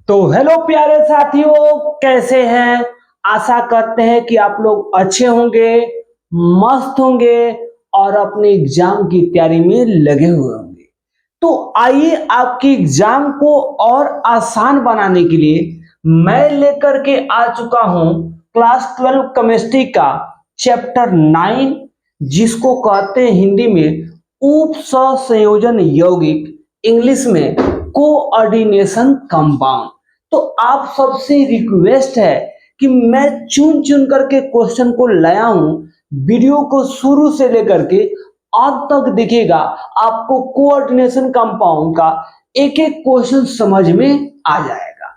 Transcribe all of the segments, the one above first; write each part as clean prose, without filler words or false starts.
तो हेलो प्यारे साथियों, कैसे हैं। आशा करते हैं कि आप लोग अच्छे होंगे, मस्त होंगे और अपने एग्जाम की तैयारी में लगे हुए होंगे। तो आइए आपकी एग्जाम को और आसान बनाने के लिए मैं लेकर के आ चुका हूं क्लास 12 केमिस्ट्री का चैप्टर 9, जिसको कहते हैं हिंदी में उप सहसंयोजन यौगिक, इंग्लिश में कोऑर्डिनेशन कंपाउंड। तो आप सबसे रिक्वेस्ट है कि मैं चुन चुन करके क्वेश्चन को लाया हूं। वीडियो को शुरू से लेकर के अब तक देखिएगा, आपको कोऑर्डिनेशन कंपाउंड का एक एक क्वेश्चन समझ में आ जाएगा।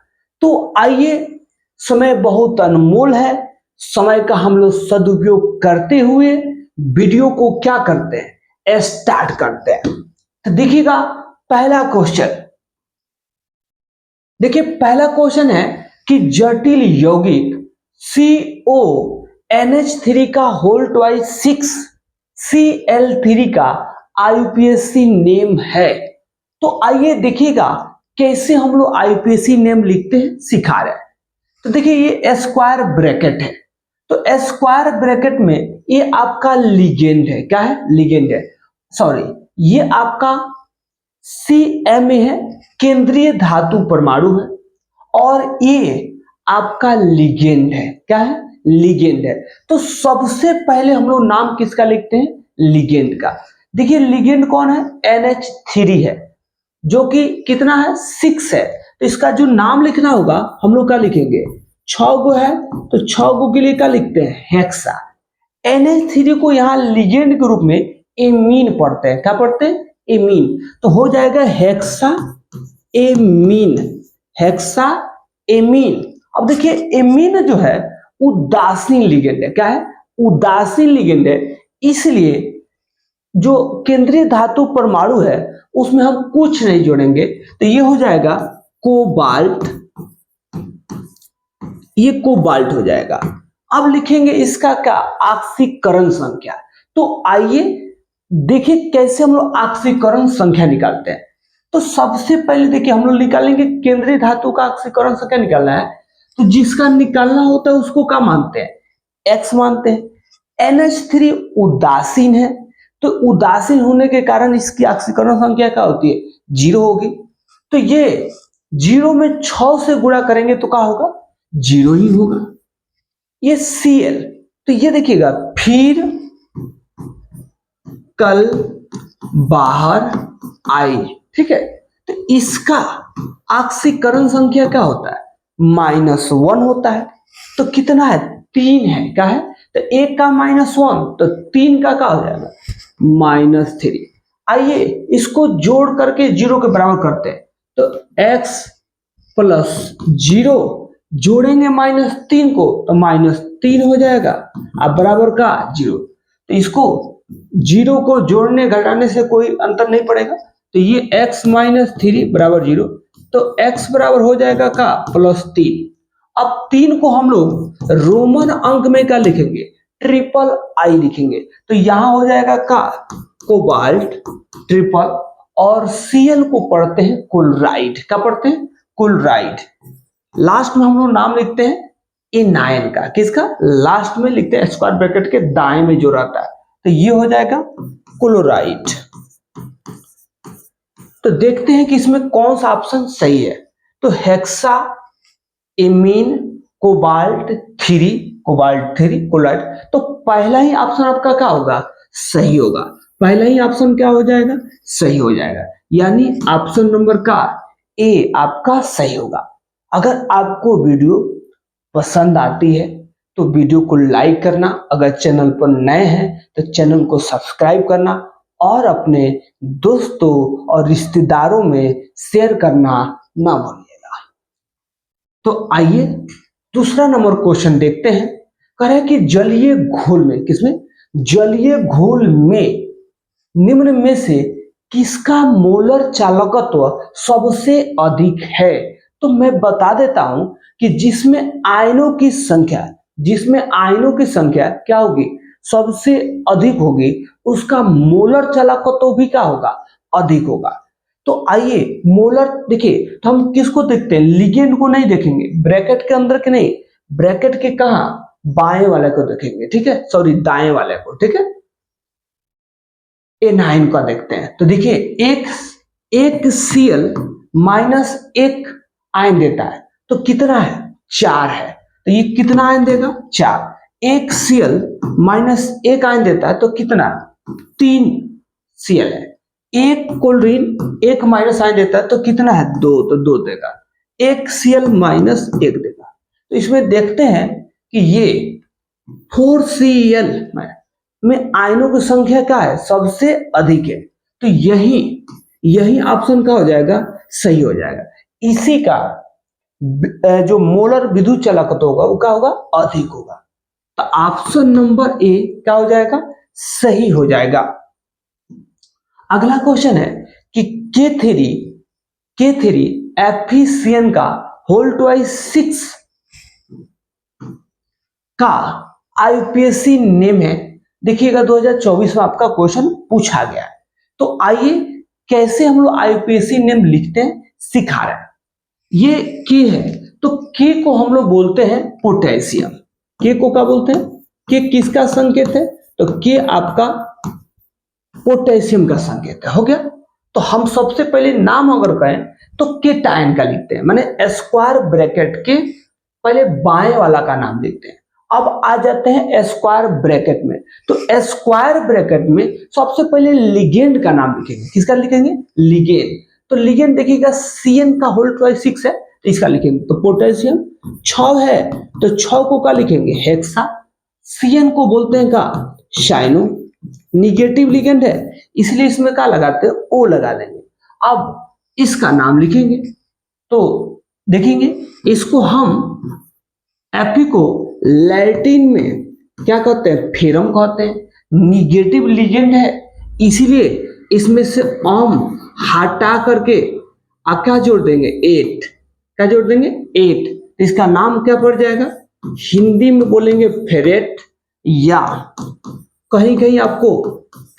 तो आइए, समय बहुत अनमोल है, समय का हम लोग सदुपयोग करते हुए वीडियो को क्या करते हैं, स्टार्ट करते हैं। तो देखिएगा पहला क्वेश्चन, देखिए पहला क्वेश्चन है कि जटिल यौगिक CONH3 का होल ट्वाइस 6 Cl3 का IUPAC नेम है। तो आइए देखिएगा कैसे हम लोग IUPAC नेम लिखते हैं, सिखा रहे हैं। तो देखिए ये स्क्वायर ब्रैकेट है, तो स्क्वायर ब्रैकेट में ये आपका लिगेंड है। क्या है? लिगेंड है। सॉरी, ये आपका CMA है, केंद्रीय धातु परमाणु है, और ये आपका लिगेंड है। क्या है? लिगेंड है। तो सबसे पहले हम लोग नाम किसका लिखते हैं? लिगेंड का। देखिए लिगेंड कौन है? NH3 है, जो कि कितना है? 6 है। तो इसका जो नाम लिखना होगा हम लोग क्या लिखेंगे? 6 गो है, तो 6 गो के लिए क्या लिखते हैं? हेक्सा। NH3 को यहाँ लिगेंड के रूप में एमीन पढ़ते हैं। क्या पढ़ते हैं? एमीन। तो हो जाएगा हेक्सा एमीन, हेक्सा एमीन। अब देखिए एमीन जो है उदासीन लिगेंड है। क्या है? उदासीन लिगेंड है, इसलिए जो केंद्रीय धातु परमाणु है उसमें हम कुछ नहीं जोड़ेंगे, तो ये हो जाएगा कोबाल्ट, ये कोबाल्ट हो जाएगा। अब लिखेंगे इसका क्या? ऑक्सीकरण संख्या। तो आइए देखिए कैसे हम लोग ऑक्सीकरण संख्या निकालते हैं। तो सबसे पहले देखिए हम लोग निकालेंगे केंद्रीय धातु का ऑक्सीकरण संख्या निकालना है, तो जिसका निकालना होता है उसको क्या मानते हैं? X मानते हैं। NH3 उदासीन है, तो उदासीन होने के कारण इसकी ऑक्सीकरण संख्या क्या होती है? 0 होगी। तो ये 0 में 6 से गुणा करेंगे तो क्या होगा? 0 ही होगा। ये Cl, तो ये देखिएगा फिर कल बाहर आई। ठीक है, तो इसका ऑक्सीकरण संख्या क्या होता है? -1 होता है। तो कितना है? 3 है। क्या है? तो 1 का -1, तो 3 का क्या हो जाएगा? -3। आइए इसको जोड़ करके 0 के बराबर करते हैं। तो x + 0 जोड़ेंगे -3 को, तो -3 हो जाएगा, अब बराबर का 0। तो इसको 0 को जोड़ने घटाने से कोई अंतर नहीं पड़ेगा, तो ये x - 3 = 0। तो x बराबर हो जाएगा का? +3। अब 3 को हम लोग रोमन अंक में क्या लिखेंगे? III लिखेंगे। तो यहां हो जाएगा का? कोबाल्ट ट्रिपल, और Cl को पढ़ते हैं क्लोराइड। क्या पढ़ते हैं? क्लोराइड। लास्ट में हम लोग नाम लिखते हैं एनायन का। किसका? लास्ट में लिखते हैं स्क्वायर ब्रैकेट के दाएं में जो रहता है, तो ये हो जाएगा क्लोराइड। तो देखते हैं कि इसमें कौन सा ऑप्शन सही है। तो hexa amine cobalt 3, cobalt 3 chloride. तो पहला ही ऑप्शन आपका क्या होगा? सही होगा। पहला ही ऑप्शन क्या हो जाएगा? सही हो जाएगा, यानी ऑप्शन नंबर का ए आपका सही होगा। अगर आपको वीडियो पसंद आती है तो वीडियो को लाइक करना, अगर चैनल पर नए हैं तो चैनल को सब्सक्राइब करना, और अपने दोस्तों और रिश्तेदारों में शेयर करना ना भूलिएगा। तो आइए दूसरा नंबर क्वेश्चन देखते हैं। कह रहे हैं कि जलीय घोल में, किसमें? जलीय घोल में निम्न में से किसका मोलर चालकत्व सबसे अधिक है? तो मैं बता देता हूं कि जिसमें आयनों की संख्या क्या होगी? सबसे अधिक होगी, उसका मोलर चालकत्व भी क्या होगा? अधिक होगा। तो आइए मोलर देखिए, तो हम किसको देखते हैं, लिगेंड को नहीं देखेंगे, ब्रैकेट के अंदर के नहीं, ब्रैकेट के कहा, बाएं वाले को देखेंगे, ठीक है, सॉरी दाएं वाले को, ठीक है। एनाइन का देखते हैं, तो देखिए एक Cl माइनस एक आयन देता है, तो कितना है, 4 है, तो ये कितना आयन देगा, 4। एक Cl माइनस एक आयन देता है तो कितना, 3 Cl है। एक क्लोरीन एक माइनस आयन देता है तो कितना है, 2, तो 2 देगा। एक Cl माइनस एक देगा। तो इसमें देखते हैं कि ये 4Cl में आयनों की संख्या क्या है, सबसे अधिक है, तो यही ऑप्शन का हो जाएगा, सही हो जाएगा। इसी का जो मोलर विद्युत चालकत्व होगा वो क्या होगा, अधिक होगा। तो ऑप्शन नंबर ए क्या हो जाएगा, सही हो जाएगा। अगला क्वेश्चन है कि K3 FeCN का होल ट्वाइस 6 का IUPAC नेम है। देखिएगा 2024 में आपका क्वेश्चन पूछा गया है। तो आइए कैसे हम लोग IUPAC नेम लिखते हैं सिखा रहे हैं। ये के है, तो के को हम लोग बोलते हैं पोटेशियम। के को क्या बोलते हैं, के किसका संकेत है, तो के आपका पोटेशियम का संकेत है, हो गया। तो हम सबसे पहले नाम अगर कहें तो केटायन का लिखते हैं, माने स्क्वायर ब्रैकेट के पहले बाएं वाला का नाम लिखते हैं। अब आ जाते हैं स्क्वायर ब्रैकेट में, तो स्क्वायर ब्रैकेट में सबसे पहले लिगेंड का नाम लिखेंगे। किसका लिखेंगे, लिगेंड। तो लिगेंड देखिएगा CN का होल ट्वाइस 6 है, तो इसका लिखेंगे, तो पोटेशियम 6 है, तो 6 को क्या लिखेंगे, हेक्सा। CN को बोलते हैं का साइनो, निगेटिव लिगेंड है इसलिए इसमें क्या लगाते हैं, O लगा देंगे। अब इसका नाम लिखेंगे, तो देखेंगे इसको हम Fe को लैटिन में क्या कहते हैं, फेरम कहते हैं। निगेटिव लिगेंड है इसीलिए इसमें से हटा करके क्या जोड़ देंगे, 8। क्या जोड़ देंगे, 8। इसका नाम क्या पड़ जाएगा, हिंदी में बोलेंगे फेरेट, या कहीं कहीं आपको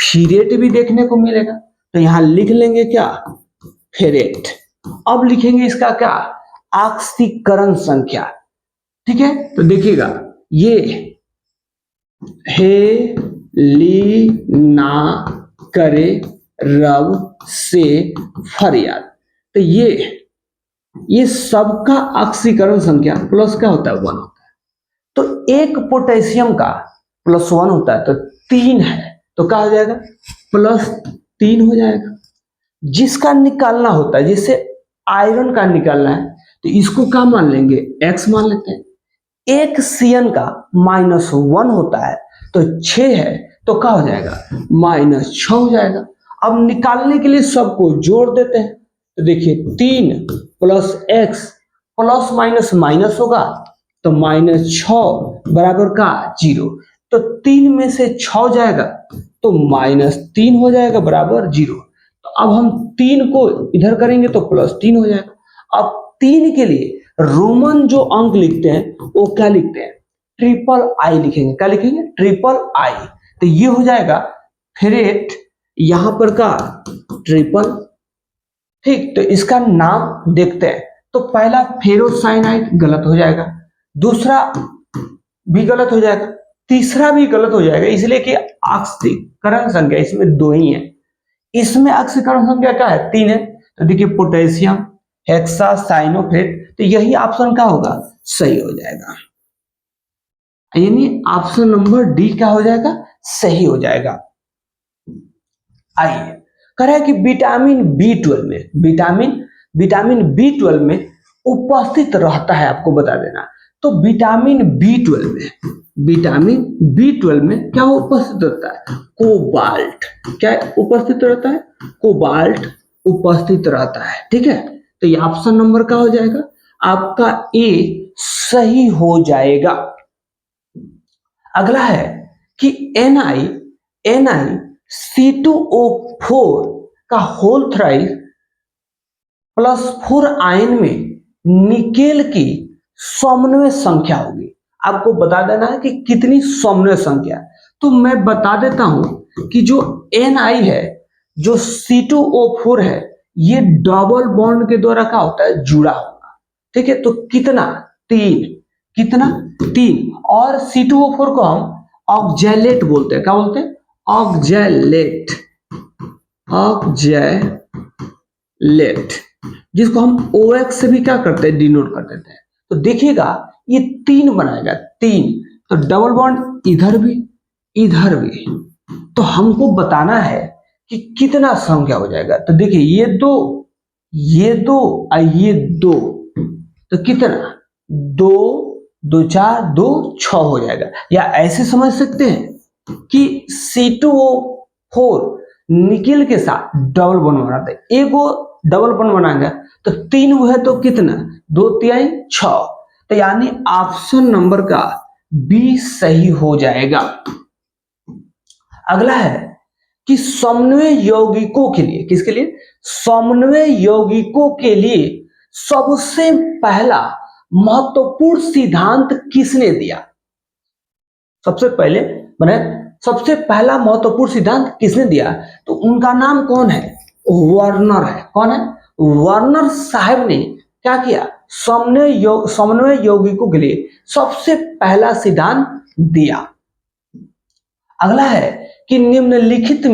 फीरेट भी देखने को मिलेगा, तो यहां लिख लेंगे क्या, फेरेट। अब लिखेंगे इसका क्या, ऑक्सीकरण संख्या, ठीक है। तो देखिएगा ये हे ली ना करे रब से फरियाद, तो ये सबका ऑक्सीकरण संख्या प्लस क्या होता है, 1 होता है। तो एक पोटेशियम का प्लस 1 होता है, तो 3 है, तो क्या हो जाएगा, +3 हो जाएगा। जिसका निकालना होता है, जिससे आयरन का निकालना है, तो इसको क्या मान लेंगे, x मान लेते हैं। एक CN का -1 होता है, तो 6 है, तो क्या हो जाएगा, -6 हो जाएगा। अब निकालने के लिए सबको जोड़ देते हैं, तो देखिए 3 + x प्लस माइनस माइनस होगा, तो -6 बराबर का 0, तो 3 में से 6 जाएगा तो -3 हो जाएगा बराबर 0। तो अब हम 3 को इधर करेंगे तो +3 हो जाएगा। अब 3 के लिए रोमन जो अंक लिखते हैं वो क्या लिखते हैं, III लिखेंगे। क्या लिखेंगे, III। तो ये हो जाएगा फेरेट, यहां पर का ट्रिपल, ठीक। तो इसका नाम देखते हैं, तो पहला फेरोसाइनाइड गलत हो जाएगा, दूसरा भी गलत हो जाएगा, तीसरा भी गलत हो जाएगा, इसलिए कि ऑक्सीकरण संख्या इसमें 2 ही है। इसमें ऑक्सीकरण संख्या क्या है, 3 है। तो देखिए पोटेशियम, हेक्सा, साइनोफेट, तो यही ऑप्शन क्या होगा, सही हो जाएगा, यानी ऑप्शन नंबर डी क्या हो जाएगा, सही हो जाएगा। आइए कह रहा है कि विटामिन B12 में उपस्थित रहता है, आपको बता देना। तो विटामिन B12 में क्या उपस्थित रहता है, कोबाल्ट। क्या उपस्थित रहता है, कोबाल्ट उपस्थित रहता है, ठीक है। तो ये ऑप्शन नंबर क्या हो जाएगा, आपका ए सही हो जाएगा। अगला है कि NiC2O4 का होल थ्राइस +4 आयन में निकेल की समन्वय संख्या होगी। आपको बता देना है कि कितनी समन्वय संख्या। तो मैं बता देता हूं कि जो Ni है, जो C2O4 है, ये डबल बॉन्ड के द्वारा क्या होता है, जुड़ा होगा। ठीक है, तो कितना, 3, कितना 3। और C2O4 को हम ऑक्जेलेट बोलते हैं, क्या बोलते हैं, ऑक्जेलेट, ऑक्जेलेट, जिसको हम OX से भी क्या करते हैं, डिनोट कर देते हैं। तो देखिएगा ये 3 बनाएगा, 3, तो डबल बॉन्ड इधर भी इधर भी, तो हमको बताना है कि कितना संख्या हो जाएगा। तो देखिए ये 2 और ये 2, तो कितना, 2 2 4 2 6 हो जाएगा। या ऐसे समझ सकते हैं कि C2O4 निकेल के साथ डबल बॉन्ड बनाते हैं, एक वो डबल बॉन्ड बनाएंगे तो 3 वो है, तो कितना, 2 3 6, तो यानी ऑप्शन नंबर का बी सही हो जाएगा। अगला है कि समन्वय यौगिकों के लिए, किसके लिए, समन्वय यौगिकों के लिए सबसे पहला महत्वपूर्ण सिद्धांत किसने दिया। सबसे पहले मैंने सबसे पहला महत्वपूर्ण सिद्धांत किसने दिया, तो उनका नाम कौन है, वर्नर है। कौन है, वर्नर साहब ने क्या किया, समन्वय यौगिकों के लिए सबसे पहला सिद्धांत दिया। अगला है कि निम्नलिखित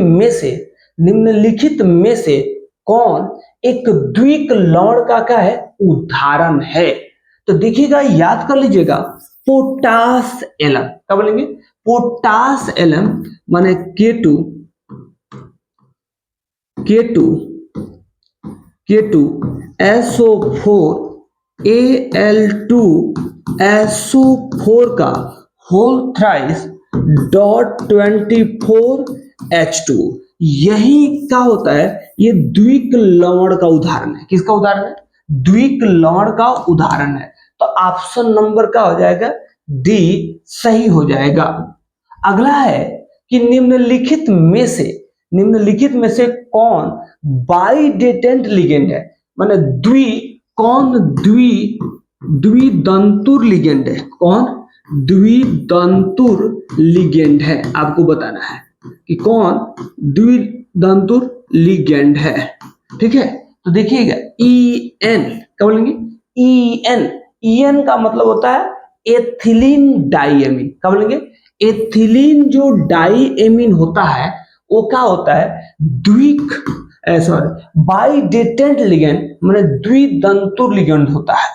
में से कौन एक द्विक लवण का क्या है, उदाहरण है। तो देखिएगा, याद कर लीजिएगा, पोटास एलम, क्या बोलेंगे, पोटास एलम माने K2SO4 Al2SO4 का होल थ्राइस .24H2, यही क्या होता है, ये द्विक लवण का उदाहरण है। किसका उदाहरण है, द्विक लवण का उदाहरण है। तो ऑप्शन नंबर क्या हो जाएगा, डी सही हो जाएगा। अगला है कि निम्नलिखित में से कौन बाइडेटेंट लिगेंड है, माने द्विदंतुर लिगेंड है। कौन द्विदंतुर लिगेंड है, आपको बताना है कि कौन द्विदंतुर लिगेंड है। ठीक है, तो देखिएगा EN, क्या बोलेंगे, EN का मतलब होता है एथिलीन डाइएमीन। क्या बोलेंगे, एथिलीन जो डाइएमीन होता है वो क्या होता है, बाइडेटेंट लिगेंड माने द्विदंतुर लिगेंड होता है।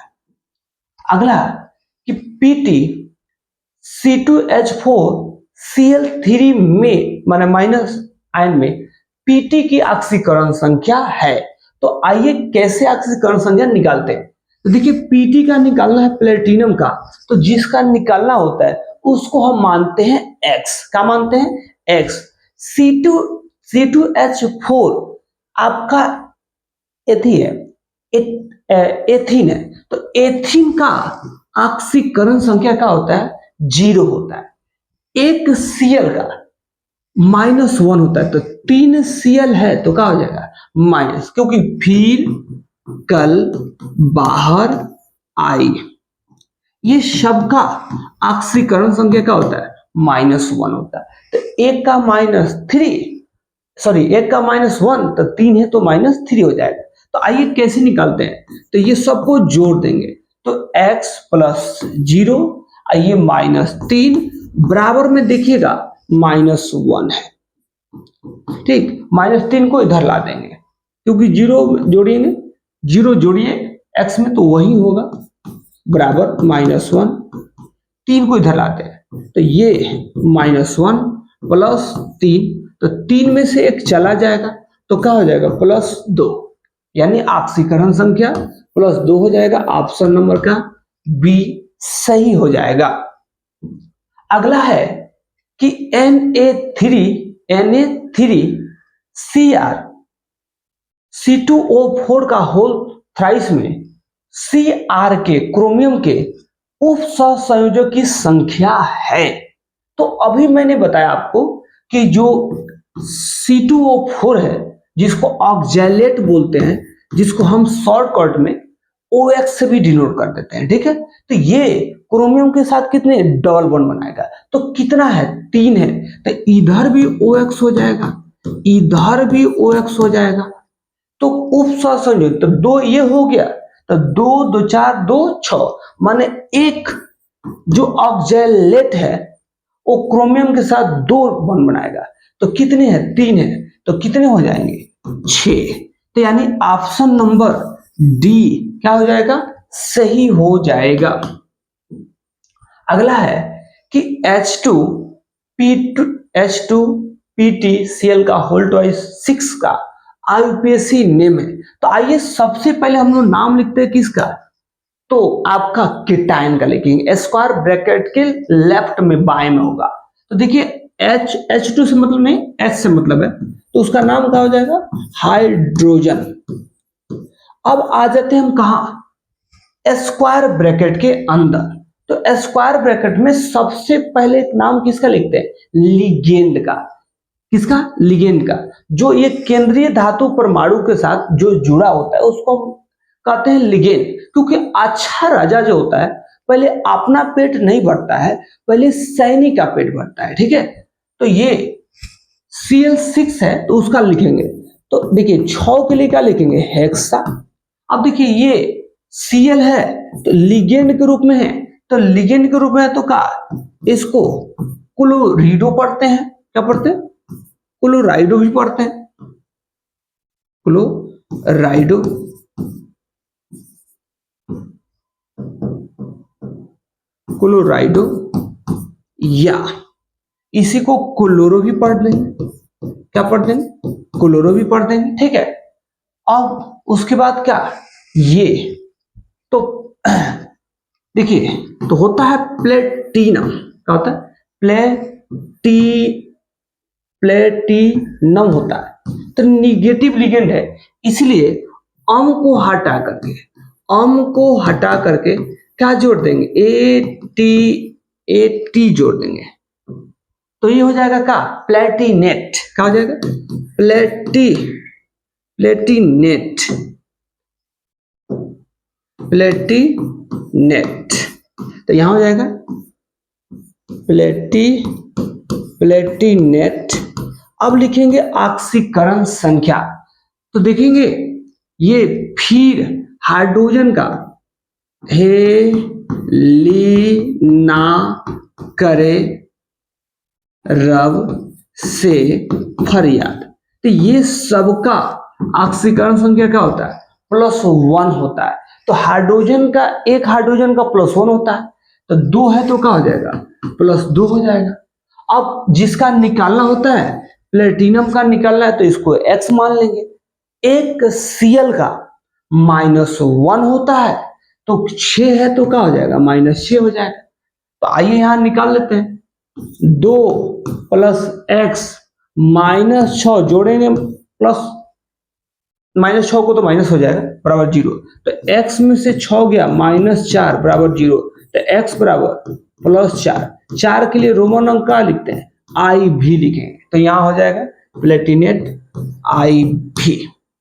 अगला कि PT C2H4Cl3 में माने माइनस आयन में PT की ऑक्सीकरण संख्या है। तो आइए कैसे ऑक्सीकरण संख्या निकालते हैं। तो देखिए PT का निकालना है प्लेटिनम का, तो जिसका निकालना होता है उसको हम मानते हैं X। क्या मानते हैं, X। C2H4 आपका एथीन है, तो एथीन का ऑक्सीकरण संख्या क्या होता है, 0 होता है। एक Cl का -1 होता है, तो 3 Cl है तो क्या हो जाएगा, माइनस, क्योंकि फिर कल बाहर आई। ये सब का ऑक्सीकरण संख्या क्या होता है, -1 होता है। तो एक का -1 तो 3 है तो -3 हो जाएगा। तो आइए कैसे निकालते हैं, तो ये सबको जोड़ देंगे, तो x + 0 आइए -3 बराबर में देखिएगा -1 है। ठीक, -3 को इधर ला देंगे, क्योंकि 0 जोड़िएंगे, 0 जोड़िए x में तो वही होगा, बराबर -1, 3 को इधर लाते हैं, तो ये -1 + 3, तो 3 में से एक चला जाएगा तो क्या हो जाएगा, +2, यानी ऑक्सीकरण संख्या +2 हो जाएगा। ऑप्शन नंबर का बी सही हो जाएगा। अगला है कि Na3Cr C2O4 का होल थ्राइस में Cr के क्रोमियम के उप सहसंयोजक की संख्या है। तो अभी मैंने बताया आपको कि जो C2O4 है, जिसको ऑक्जेलेट बोलते हैं, जिसको हम शॉर्टकट में OX से भी डिनोट कर देते हैं। ठीक है, तो ये क्रोमियम के साथ कितने डबल बॉन्ड बनाएगा, तो कितना है, 3 है, तो इधर भी OX हो जाएगा, इधर भी OX हो जाएगा। तो उपसहसंयोजक, तो 2 ये हो गया, तो 2 2 4 2 6, माने एक जो ऑक्जेलेट है वो क्रोमियम के साथ 2 बॉन्ड बनाएगा। तो कितने हैं? 3 है, तो कितने हो जाएंगे? 6। तो यानी ऑप्शन नंबर डी क्या हो जाएगा? सही हो जाएगा। अगला है कि H2PtCl का होल ट्वाइस 6 का आईयूपीएसी नेम है। तो आइए सबसे पहले हम लोग नाम लिखते हैं किसका? तो आपका कीटायन का लिखेंगे, स्क्वायर ब्रैकेट के लेफ्ट में बाएं में होगा। तो देखिए H2 से मतलब नहीं, H से मतलब है, तो उसका नाम क्या हो जाएगा? हाइड्रोजन। अब आ जाते हैं हम कहा? स्क्वायर ब्रैकेट के अंदर। तो स्क्वायर ब्रैकेट में सबसे पहले नाम किसका लिखते हैं? लिगेंड का। किसका? लिगेंड का। जो ये केंद्रीय धातु परमाणु के साथ जो जुड़ा होता है उसको कहते हैं लिगेंड। क्योंकि अच्छा राजा जो होता है पहले अपना पेट नहीं भरता है, पहले सैनिक का पेट भरता है। ठीक है, तो ये Cl6 है तो उसका लिखेंगे। तो देखिए 6 के लिए क्या लिखेंगे? हेक्सा। अब देखिए ये Cl है तो लिगेंड के रूप में है, तो लिगेंड के रूप में है तो क्या इसको क्लोरिडो पढ़ते हैं। क्या पढ़ते हैं? क्लोराइडो भी पढ़ते हैं, क्लोराइडो। क्लोराइडो या इसी को क्लोरो भी पढ़ लेंगे। क्या पढ़ देंगे? क्लोरो भी पढ़ देंगे। ठीक है, अब उसके बाद क्या? ये तो देखिए तो होता है प्लेटिनम। क्या होता है? प्लेटिनम होता है। तो निगेटिव लिगेंड है, इसलिए अम को हटा करके क्या जोड़ देंगे? एटी जोड़ देंगे। तो ये हो जाएगा क्या? प्लेटिनेट। क्या हो जाएगा? प्लेटिनेट। तो यहां हो जाएगा प्लेटिनेट। अब लिखेंगे ऑक्सीकरण संख्या। तो देखेंगे ये फिर हाइड्रोजन का हेलिना करे रब से फरियाद। तो ये सबका ऑक्सीकरण संख्या क्या होता है? +1 होता है। तो हाइड्रोजन का, एक हाइड्रोजन का +1 होता है, तो 2 है तो क्या हो जाएगा? +2 हो जाएगा। अब जिसका निकालना होता है, प्लेटिनम का निकालना है, तो इसको X मान लेंगे। एक Cl का -1 होता है, तो 6 है तो क्या हो जाएगा? -6 हो जाएगा। तो आइए यहां निकाल लेते हैं। 2 + x -6 जोड़ेंगे, प्लस -6 को तो माइनस हो जाएगा बराबर 0। तो x में से 6 गया -4 बराबर 0। तो x बराबर +4। 4 के लिए रोमन अंक का लिखते हैं? आई भी लिखेंगे। तो यहां हो जाएगा प्लेटिनेट आई भी।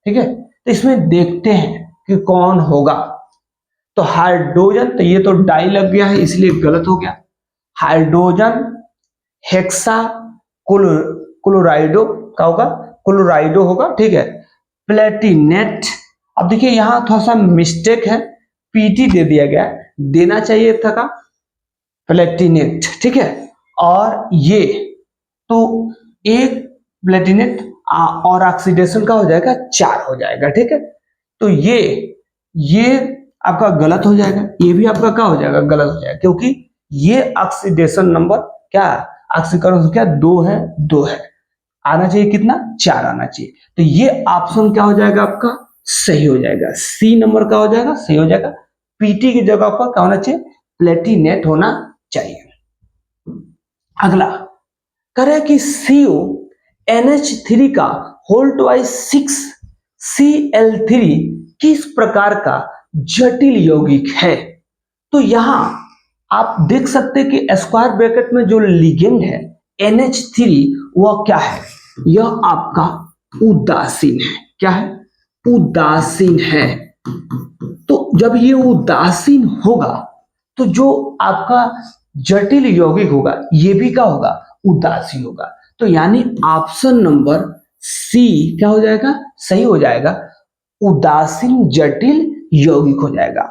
ठीक है, तो इसमें देखते हैं कि कौन होगा। तो हाइड्रोजन, तो ये तो डाई लग गया है इसलिए गलत हो गया। हाइड्रोजन हेक्सा क्लोराइडो का होगा, क्लोराइडो होगा। ठीक है, प्लेटिनेट। अब देखिए यहां थोड़ा सा मिस्टेक है, पीटी दे दिया गया, देना चाहिए था का प्लेटिनेट। ठीक है, और ये तो एक प्लेटिनेट और ऑक्सीडेशन का हो जाएगा 4 हो जाएगा। ठीक है, तो ये आपका गलत हो जाएगा, ये भी आपका क्या हो जाएगा? गलत हो जाएगा, क्योंकि ये ऑक्सीडेशन नंबर क्या? ऑक्सीकरण संख्या 2 है, 2 है। आना चाहिए कितना? 4 आना चाहिए। तो ये ऑप्शन क्या हो जाएगा आपका? सही हो जाएगा। सी नंबर का हो जाएगा, सही हो जाएगा। पीटी की जगह पर क्या होना चाहिए? प्लेटिनेट होना चाहिए। अगला कह रहा है कि CONH3 का होल ट्वाइस 6 Cl3 किस प्रकार का जटिल यौगिक है? तो यहां आप देख सकते हैं कि स्क्वायर ब्रैकेट में जो लिगेंड है NH3 वह क्या है? यह आपका उदासीन है। क्या है? उदासीन है। तो जब ये उदासीन होगा तो जो आपका जटिल यौगिक होगा ये भी क्या होगा? उदासीन होगा। तो यानी ऑप्शन नंबर सी क्या हो जाएगा? सही हो जाएगा। उदासीन जटिल यौगिक हो जाएगा।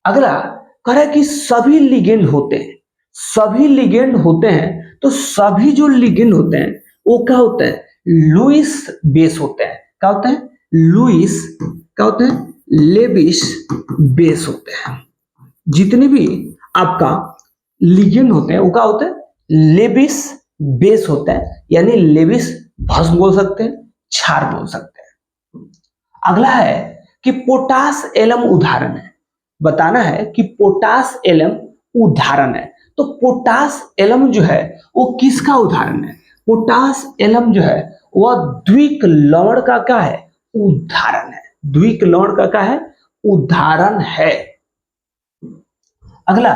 अगला कह रहा है कि सभी लिगेंड होते हैं, सभी लिगेंड होते हैं, तो सभी जो लिगेंड होते हैं वो क्या होते हैं, लुईस बेस होते हैं। क्या होते हैं, लुईस, क्या होते हैं, लेविस बेस होते हैं। जितने भी आपका लिगेंड होते हैं वो क्या होते हैं, लेविस बेस होते हैं, यानी लेविस भस्म बोल सकते हैं, क्षार बोल सकते हैं। अगला है कि पोटास एलम उदाहरण है, बताना है कि पोटास एलम उदाहरण है। तो पोटास एलम जो है वो किसका उदाहरण है, पोटास एलम जो है वह द्विक लवण का क्या है, उदाहरण है। द्विक लवण का क्या है, उदाहरण है। अगला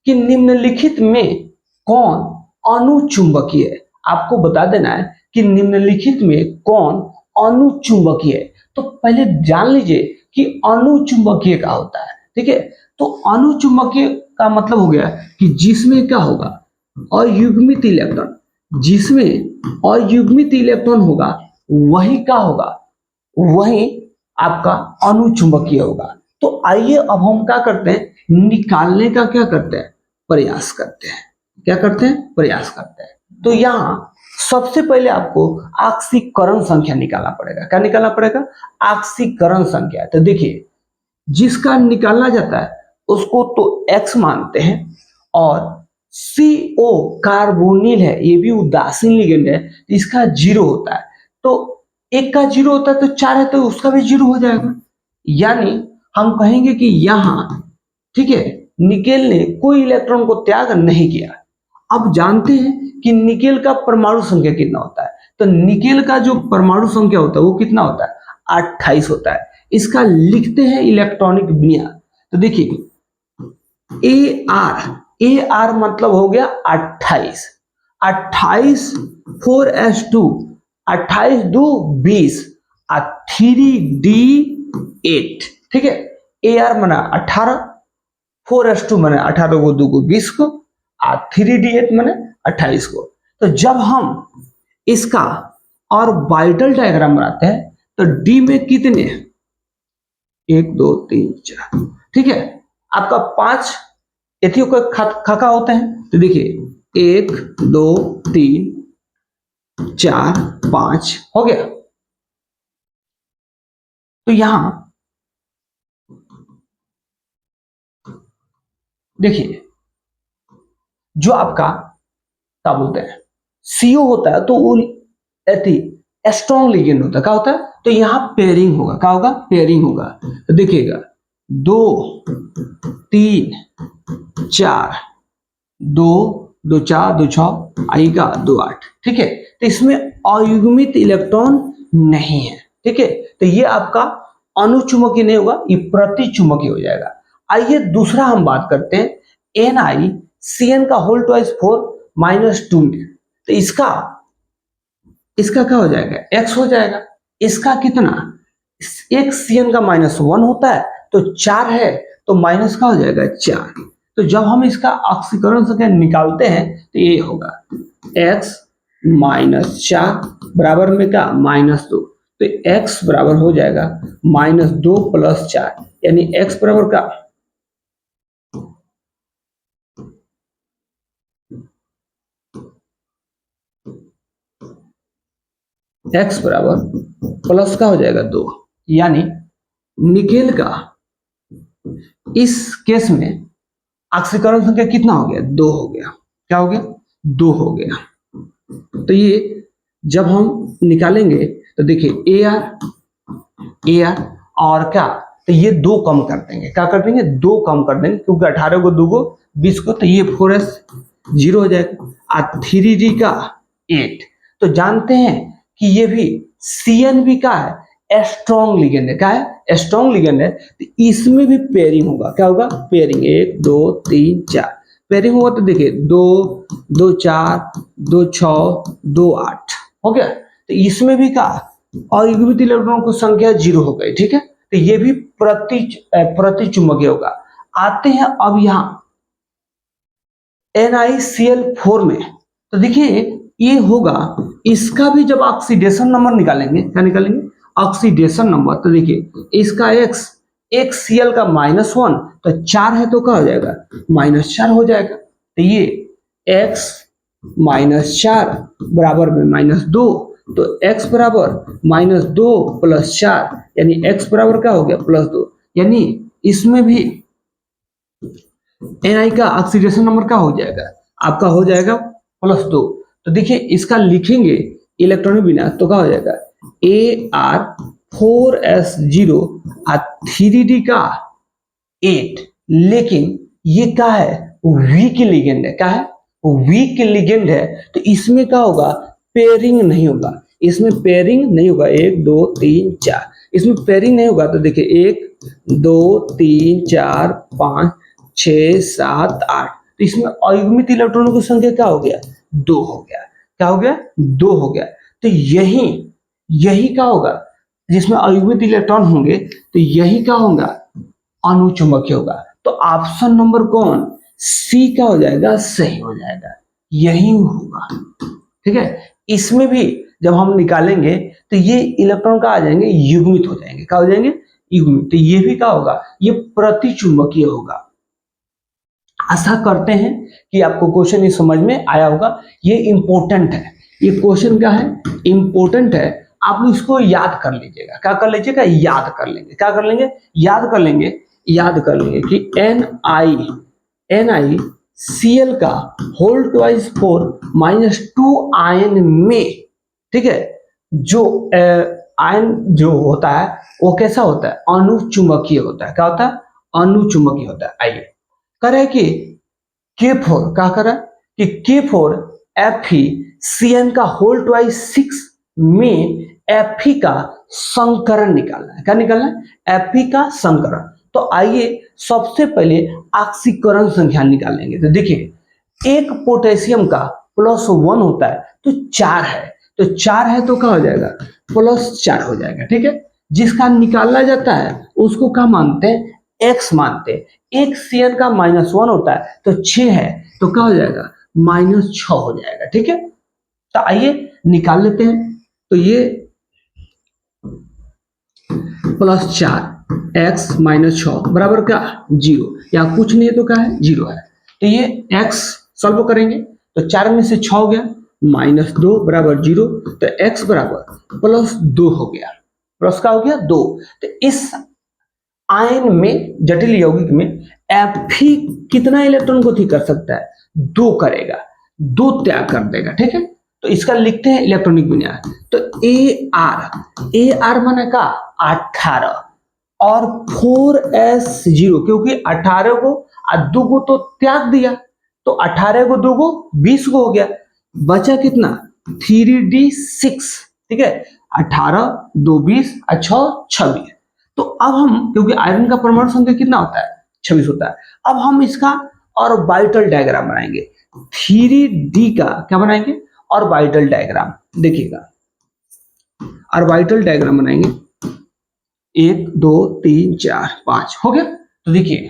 कि निम्नलिखित में कौन अनुचुंबकीय है, आपको बता देना है कि निम्नलिखित में कौन अनुचुंबकीय है। तो पहले जान लीजिए कि अनुचुंबकीय क्या होता है, ठीक है। तो अनुचुंबकीय का मतलब हो गया कि जिसमें क्या होगा, अयुग्मित इलेक्ट्रॉन, जिसमें अयुग्मित इलेक्ट्रॉन होगा वही क्या होगा, वही आपका अनुचुंबकीय होगा। तो आइए अब हम क्या करते हैं, निकालने का क्या करते हैं, प्रयास करते हैं। क्या करते हैं, प्रयास करते हैं। तो यहां सबसे पहले आपको ऑक्सीकरण संख्या निकालना पड़ेगा। क्या निकालना पड़ेगा, ऑक्सीकरण संख्या। तो देखिए जिसका निकालना जाता है उसको तो X मानते हैं, और CO कार्बोनिल है, ये भी उदासीन लिगेंड है, इसका 0 होता है। तो एक का 0 होता है तो 4 है तो उसका भी 0 हो जाएगा। यानी हम कहेंगे कि यहां, ठीक है, निकेल ने कोई इलेक्ट्रॉन को त्याग नहीं किया। अब जानते हैं कि निकेल का परमाणु संख्या कितना होता है। तो निकेल का जो परमाणु संख्या होता है वो कितना होता है, 28 होता है। इसका लिखते हैं इलेक्ट्रॉनिक विन्यास। तो देखिए AR मतलब हो गया 28, 28 4s2, 28 2 20 और 3d8, ठीक है। AR माना 18, 4s2 माने 18 को 2 को 20 को, और 3d8 माने 28 को। तो जब हम इसका ऑर्बिटल डायग्राम बनाते हैं तो D में कितने, 1 2 3 4, ठीक है। आपका 5 एथियो का खाका होते हैं। तो देखिए 1 2 3 4 5 हो गया। तो यहां देखिए जो आपका क्या बोलते हैं CO होता है तो वो स्ट्रॉन्ग लिगेंड होता है। क्या होता है, तो यहाँ पेयरिंग होगा। क्या होगा, पेयरिंग होगा। तो देखिएगा 2 3 4 2 2 4 2 6 आएगा 2 8, ठीक है। तो इसमें अयुग्मित इलेक्ट्रॉन नहीं है, ठीक है। तो ये आपका अनुचुंबकीय नहीं होगा, ये प्रतिचुंबकीय हो जाएगा। आइए दूसरा हम बात करते हैं NiCN का होल ट्वाइस 4 -2 में। तो इसका क्या हो जाएगा, X हो जाएगा। इसका कितना, एक CN का -1 होता है तो 4 है, तो माइनस का हो जाएगा 4। तो जब हम इसका ऑक्सीकरण संख्या निकालते हैं तो ये होगा X -4 बराबर में क्या, -2। तो X बराबर हो जाएगा -2 + 4, यानी X बराबर का X बराबर प्लस का हो जाएगा 2, यानी निकेल का इस केस में ऑक्सीकरण संख्या कितना हो गया, 2 हो गया। क्या हो गया, 2 हो गया। तो ये जब हम निकालेंगे तो देखिए AR और क्या, तो ये 2 कम कर देंगे। क्या कर देंगे, 2 कम कर देंगे, क्योंकि 18 को 2 को 20 को, तो ये 4s 0 हो जाएगा और 3d का 8। तो जानते हैं कि ये भी CN भी क्या है, स्ट्रॉन्ग लिगेंड है। क्या है, स्ट्रॉन्ग लिगेंड है। तो इसमें भी पेयरिंग होगा। क्या होगा, पेयरिंग 1 2 3 4 पेयरिंग होगा। तो देखिए 2 2 4 2 6 2 8 हो गया। तो इसमें भी क्या, अयुग्मित इलेक्ट्रॉन की संख्या 0 हो गई, ठीक है। तो ये भी प्रतिचुंबकीय होगा। आते हैं अब यहाँ NiCl4 में। तो देखिए ये होगा, इसका भी जब ऑक्सीडेशन नंबर निकालेंगे, क्या निकालेंगे, ऑक्सीडेशन नंबर, तो देखिए इसका x, एक Cl का -1 तो 4 है तो क्या हो जाएगा -4 हो जाएगा। तो ये x -4 बराबर में -2, तो x बराबर -2 + 4 यानी x बराबर क्या हो गया +2, यानी इसमें भी Ni का ऑक्सीडेशन नंबर क्या हो जाएगा आपका हो जाएगा +2। तो देखिए इसका लिखेंगे इलेक्ट्रॉनिक विन्यास तो क्या हो जाएगा Ar4s0 और 3d का 8, लेकिन ये क्या है वीक लिगेंड है, क्या है वीक लिगेंड है, तो इसमें क्या होगा पेयरिंग नहीं होगा, इसमें पेयरिंग नहीं होगा 1 2 3 4, इसमें पेयरिंग नहीं होगा। तो देखिए 1 2 3 4 5 6 7 8, तो इसमें अयुग्मित इलेक्ट्रॉनों की संख्या क्या हो गया 2 हो गया, क्या हो गया 2 हो गया। तो यही क्या होगा जिसमें अयुग्मित इलेक्ट्रॉन होंगे, तो यही क्या होगा अनुचुंबकीय होगा। तो ऑप्शन नंबर कौन सी क्या हो जाएगा सही हो जाएगा, यही होगा। ठीक है, इसमें भी जब हम निकालेंगे तो ये इलेक्ट्रॉन का आ जाएंगे युग्मित हो जाएंगे, क्या हो जाएंगे युग्मित, तो ये भी क्या होगा ये प्रतिचुंबकीय होगा। आशा करते हैं कि आपको क्वेश्चन ये समझ में आया होगा। ये इंपॉर्टेंट है, ये क्वेश्चन क्या है इंपॉर्टेंट है, आप इसको याद कर लीजिएगा। क्या कर लीजिएगा याद कर लेंगे, क्या कर लेंगे याद कर लेंगे कि NiCl का होल ट्वाइस 4 -2 आयन में, ठीक है, जो आयन जो होता है वो कैसा होता है अनुचुंबकीय होता है, क्या होता है अनुचुंबकीय होता है। आइए करे कि K4 क्या करा कि K4 FeCN का होल ट्वाइस 6 में Fe का संकरण निकालना है, क्या निकालना है Fe का संकरण। तो आइए सबसे पहले ऑक्सीकरण संख्या निकालेंगे। तो देखिए एक पोटेशियम का +1 होता है तो 4 है, तो 4 है तो क्या हो जाएगा +4 हो जाएगा। ठीक है, जिसका निकाला जाता है उसको क्या मानते हैं x मानते हैं। एक CN का -1 होता है तो 6 है तो क्या हो जाएगा -6 हो जाएगा। ठीक है, तो आइए निकाल लेते हैं। तो ये +4 x -6 बराबर क्या 0, या कुछ नहीं है तो क्या है 0 है। तो ये x सॉल्व करेंगे तो 4 में से 6 हो गया -2 बराबर 0, तो x बराबर +2 हो गया, प्लस का हो गया 2। तो इस आयन में जटिल यौगिक में Fe कितना इलेक्ट्रॉन को ठीक कर सकता है 2 करेगा, 2 त्याग कर देगा। ठीक है, तो इसका लिखते हैं इलेक्ट्रॉनिक विन्यास। तो Ar माने का 18 और 4s0, क्योंकि 18 को 2 को तो त्याग दिया तो 18 को 2 को 20 को हो गया, बचा कितना 3d6। ठीक है, 18 2 20 और 6 26। तो अब हम क्योंकि आयरन का परमाणु संख्या कितना होता है 26 होता है, अब हम इसका ऑर्बिटल डायग्राम बनाएंगे। 3d का क्या बनाएंगे ऑर्बिटल डायग्राम। देखिएगा ऑर्बिटल डायग्राम बनाएंगे 1 2 3 4 5 हो गया। तो देखिए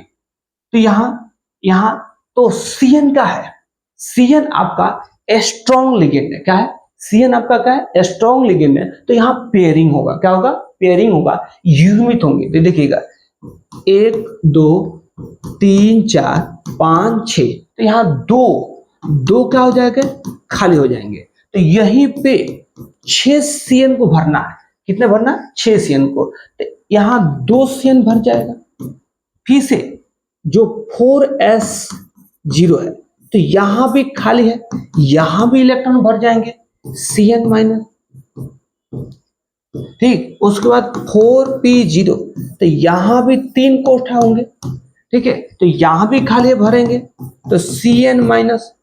तो यहां तो CN का है, CN आपका स्ट्रॉन्ग लिगेंड है, क्या है CN आपका क्या है स्ट्रॉन्ग लिगेंड है। तो यहाँ पेयरिंग होगा, क्या होगा पेयरिंग होगा, युग्मित होंगे। तो देखिएगा 1 2 3 4 5 6, तो यहाँ 2 क्या हो जाएगा खाली हो जाएंगे। तो यहीं पे 6 CN को भरना है, कितने भरना 6 CN को, तो यहाँ 2 CN भर जाएगा। फिर से जो 4s0 है तो यहां भी खाली है, यहां भी इलेक्ट्रॉन भर जाएंगे CN माइनस। ठीक, उसके बाद 4p0, तो यहां भी 3 कोठा होंगे। ठीक है, तो यहां भी खाली भरेंगे तो CN minus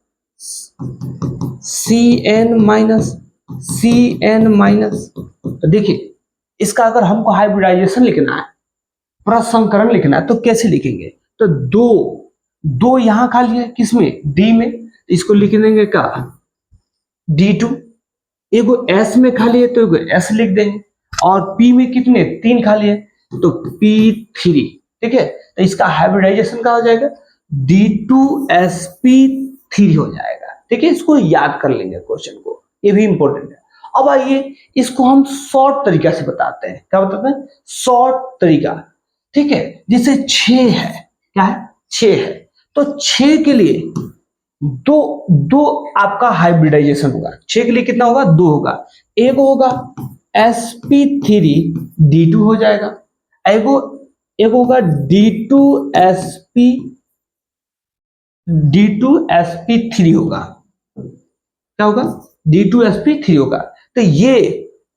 CN minus CN minus. तो देखिए इसका अगर हमको हाइब्रिडाइजेशन लिखना है, प्रसंकरण लिखना है, तो कैसे लिखेंगे, तो 2 यहां खाली है किसमें D में, इसको लिख देंगे का D2। एगो S में खाली है तो एगो S लिख देंगे, और P में कितने 3 खाली है तो P3। ठीक है, तो इसका हाइब्रिडाइजेशन का हो जाएगा D2sp3 हो जाएगा। ठीक है, इसको याद कर लेंगे क्वेश्चन को, ये भी इंपॉर्टेंट है। अब आइए इसको हम शॉर्ट तरीका से बताते हैं। क्या बताते हैं? शॉर्ट तरीका, ठीक है। जैसे 6 है, क्या है? 6 है, तो 6 के लिए दो आपका हाइब्रिडाइजेशन होगा। 6 के लिए कितना होगा? 2 होगा। एक होगा sp3d2 हो जाएगा, एक होगा d2sp3 होगा। क्या होगा? d2sp3 होगा। तो ये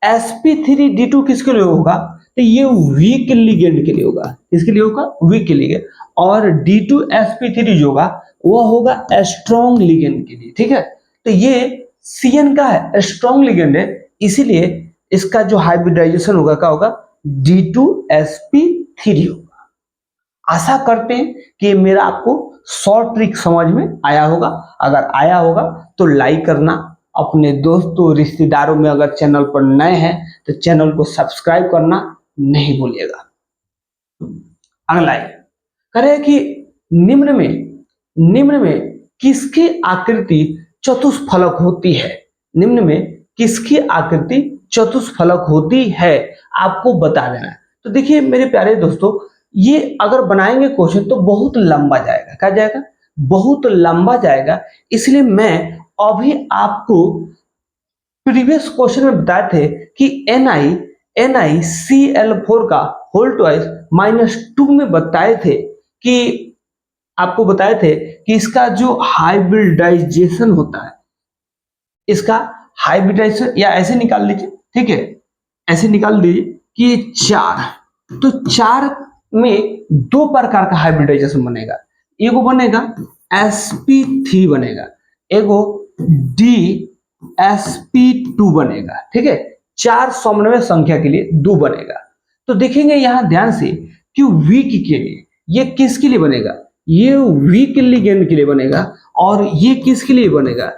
sp3d2 किसके लिए होगा? तो ये वीक लिगेंड के लिए होगा। किसके लिए होगा? Week ligand. और d2sp3 जो होगा वो होगा स्ट्रॉन्ग लिगेंड के लिए, ठीक है। तो ये CN का है, स्ट्रॉन्ग लिगेंड है, इसीलिए इसका जो हाइब्रिडाइजेशन होगा क्या होगा? d2sp3 होगा। आशा करते हैं कि मेरा आपको शॉर्ट ट्रिक समझ में आया होगा। अगर आया होगा तो लाइक करना, अपने दोस्तों रिश्तेदारों में अगर चैनल पर नए हैं तो चैनल को सब्सक्राइब करना नहीं भूलिएगा। अगला कह रहे हैं कि निम्न में किसकी आकृति चतुष्फलक होती है? निम्न में किसकी आकृति चतुष्फलक होती है, आपको बता देना है। तो देखिए मेरे प्यारे दोस्तों, ये अगर बनाएंगे क्वेश्चन तो बहुत लंबा जाएगा। क्या जाएगा? बहुत लंबा जाएगा। इसलिए मैं अभी आपको प्रीवियस क्वेश्चन में बताए थे कि NiCl4 का होल ट्वाइस -2 में बताए थे कि आपको बताए थे कि इसका जो हाइब्रिडाइजेशन होता है, इसका हाइब्रिडाइजेशन, या ऐसे निकाल लीजिए, ठीक है, ऐसे निकाल लीजिए कि 4, तो 4 में 2 प्रकार का हाइब्रिडाइजेशन बनेगा। एगो बनेगा sp3 बनेगा, एगो dsp2 बनेगा, ठीक है। 4 समन्वय संख्या के लिए 2 बनेगा। तो देखेंगे यहां ध्यान से कि वीक के लिए ये किसके लिए बनेगा? ये वीक लिगेंड के लिए बनेगा, और ये किसके लिए बनेगा?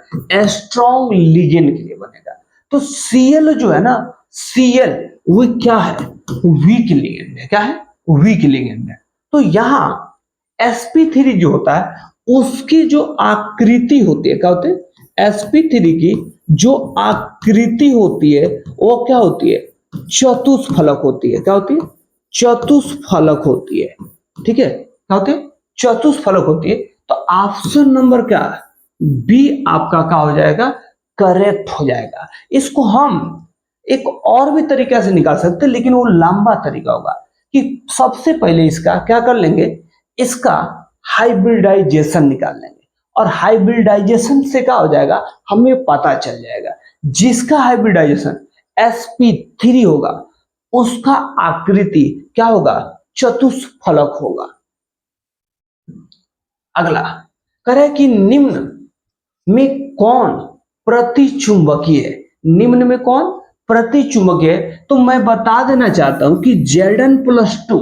स्ट्रॉन्ग लिगेंड के लिए बनेगा। तो Cl जो है ना, Cl वो क्या है? वीक लिगेंड है। क्या है? वीक लिगेंड है। तो यहाँ sp3 जो होता है उसकी जो आकृति होती है, क्या होती है? sp3 की जो आकृति होती है वो क्या होती है? चतुष्फलक होती है। क्या होती है? चतुष्फलक होती है, ठीक है। क्या होती है? चतुष्फलक होती है। तो ऑप्शन नंबर क्या? बी आपका क्या हो जाएगा? करेक्ट हो जाएगा। इसको हम एक और भी तरीका से निकाल सकते हैं, लेकिन वो लंबा तरीका होगा कि सबसे पहले इसका क्या कर लेंगे? इसका हाइब्रिडाइजेशन निकाल लेंगे, और हाइब्रिडाइजेशन से क्या हो जाएगा? हमें पता चल जाएगा जिसका हाइब्रिडाइजेशन sp3 होगा उसका आकृति क्या होगा? चतुष्फलक होगा। अगला कह रहा है कि निम्न में कौन प्रतिचुंबकीय है? निम्न में कौन प्रतिचुंबकीय है? तो मैं बता देना चाहता हूं कि Zn+2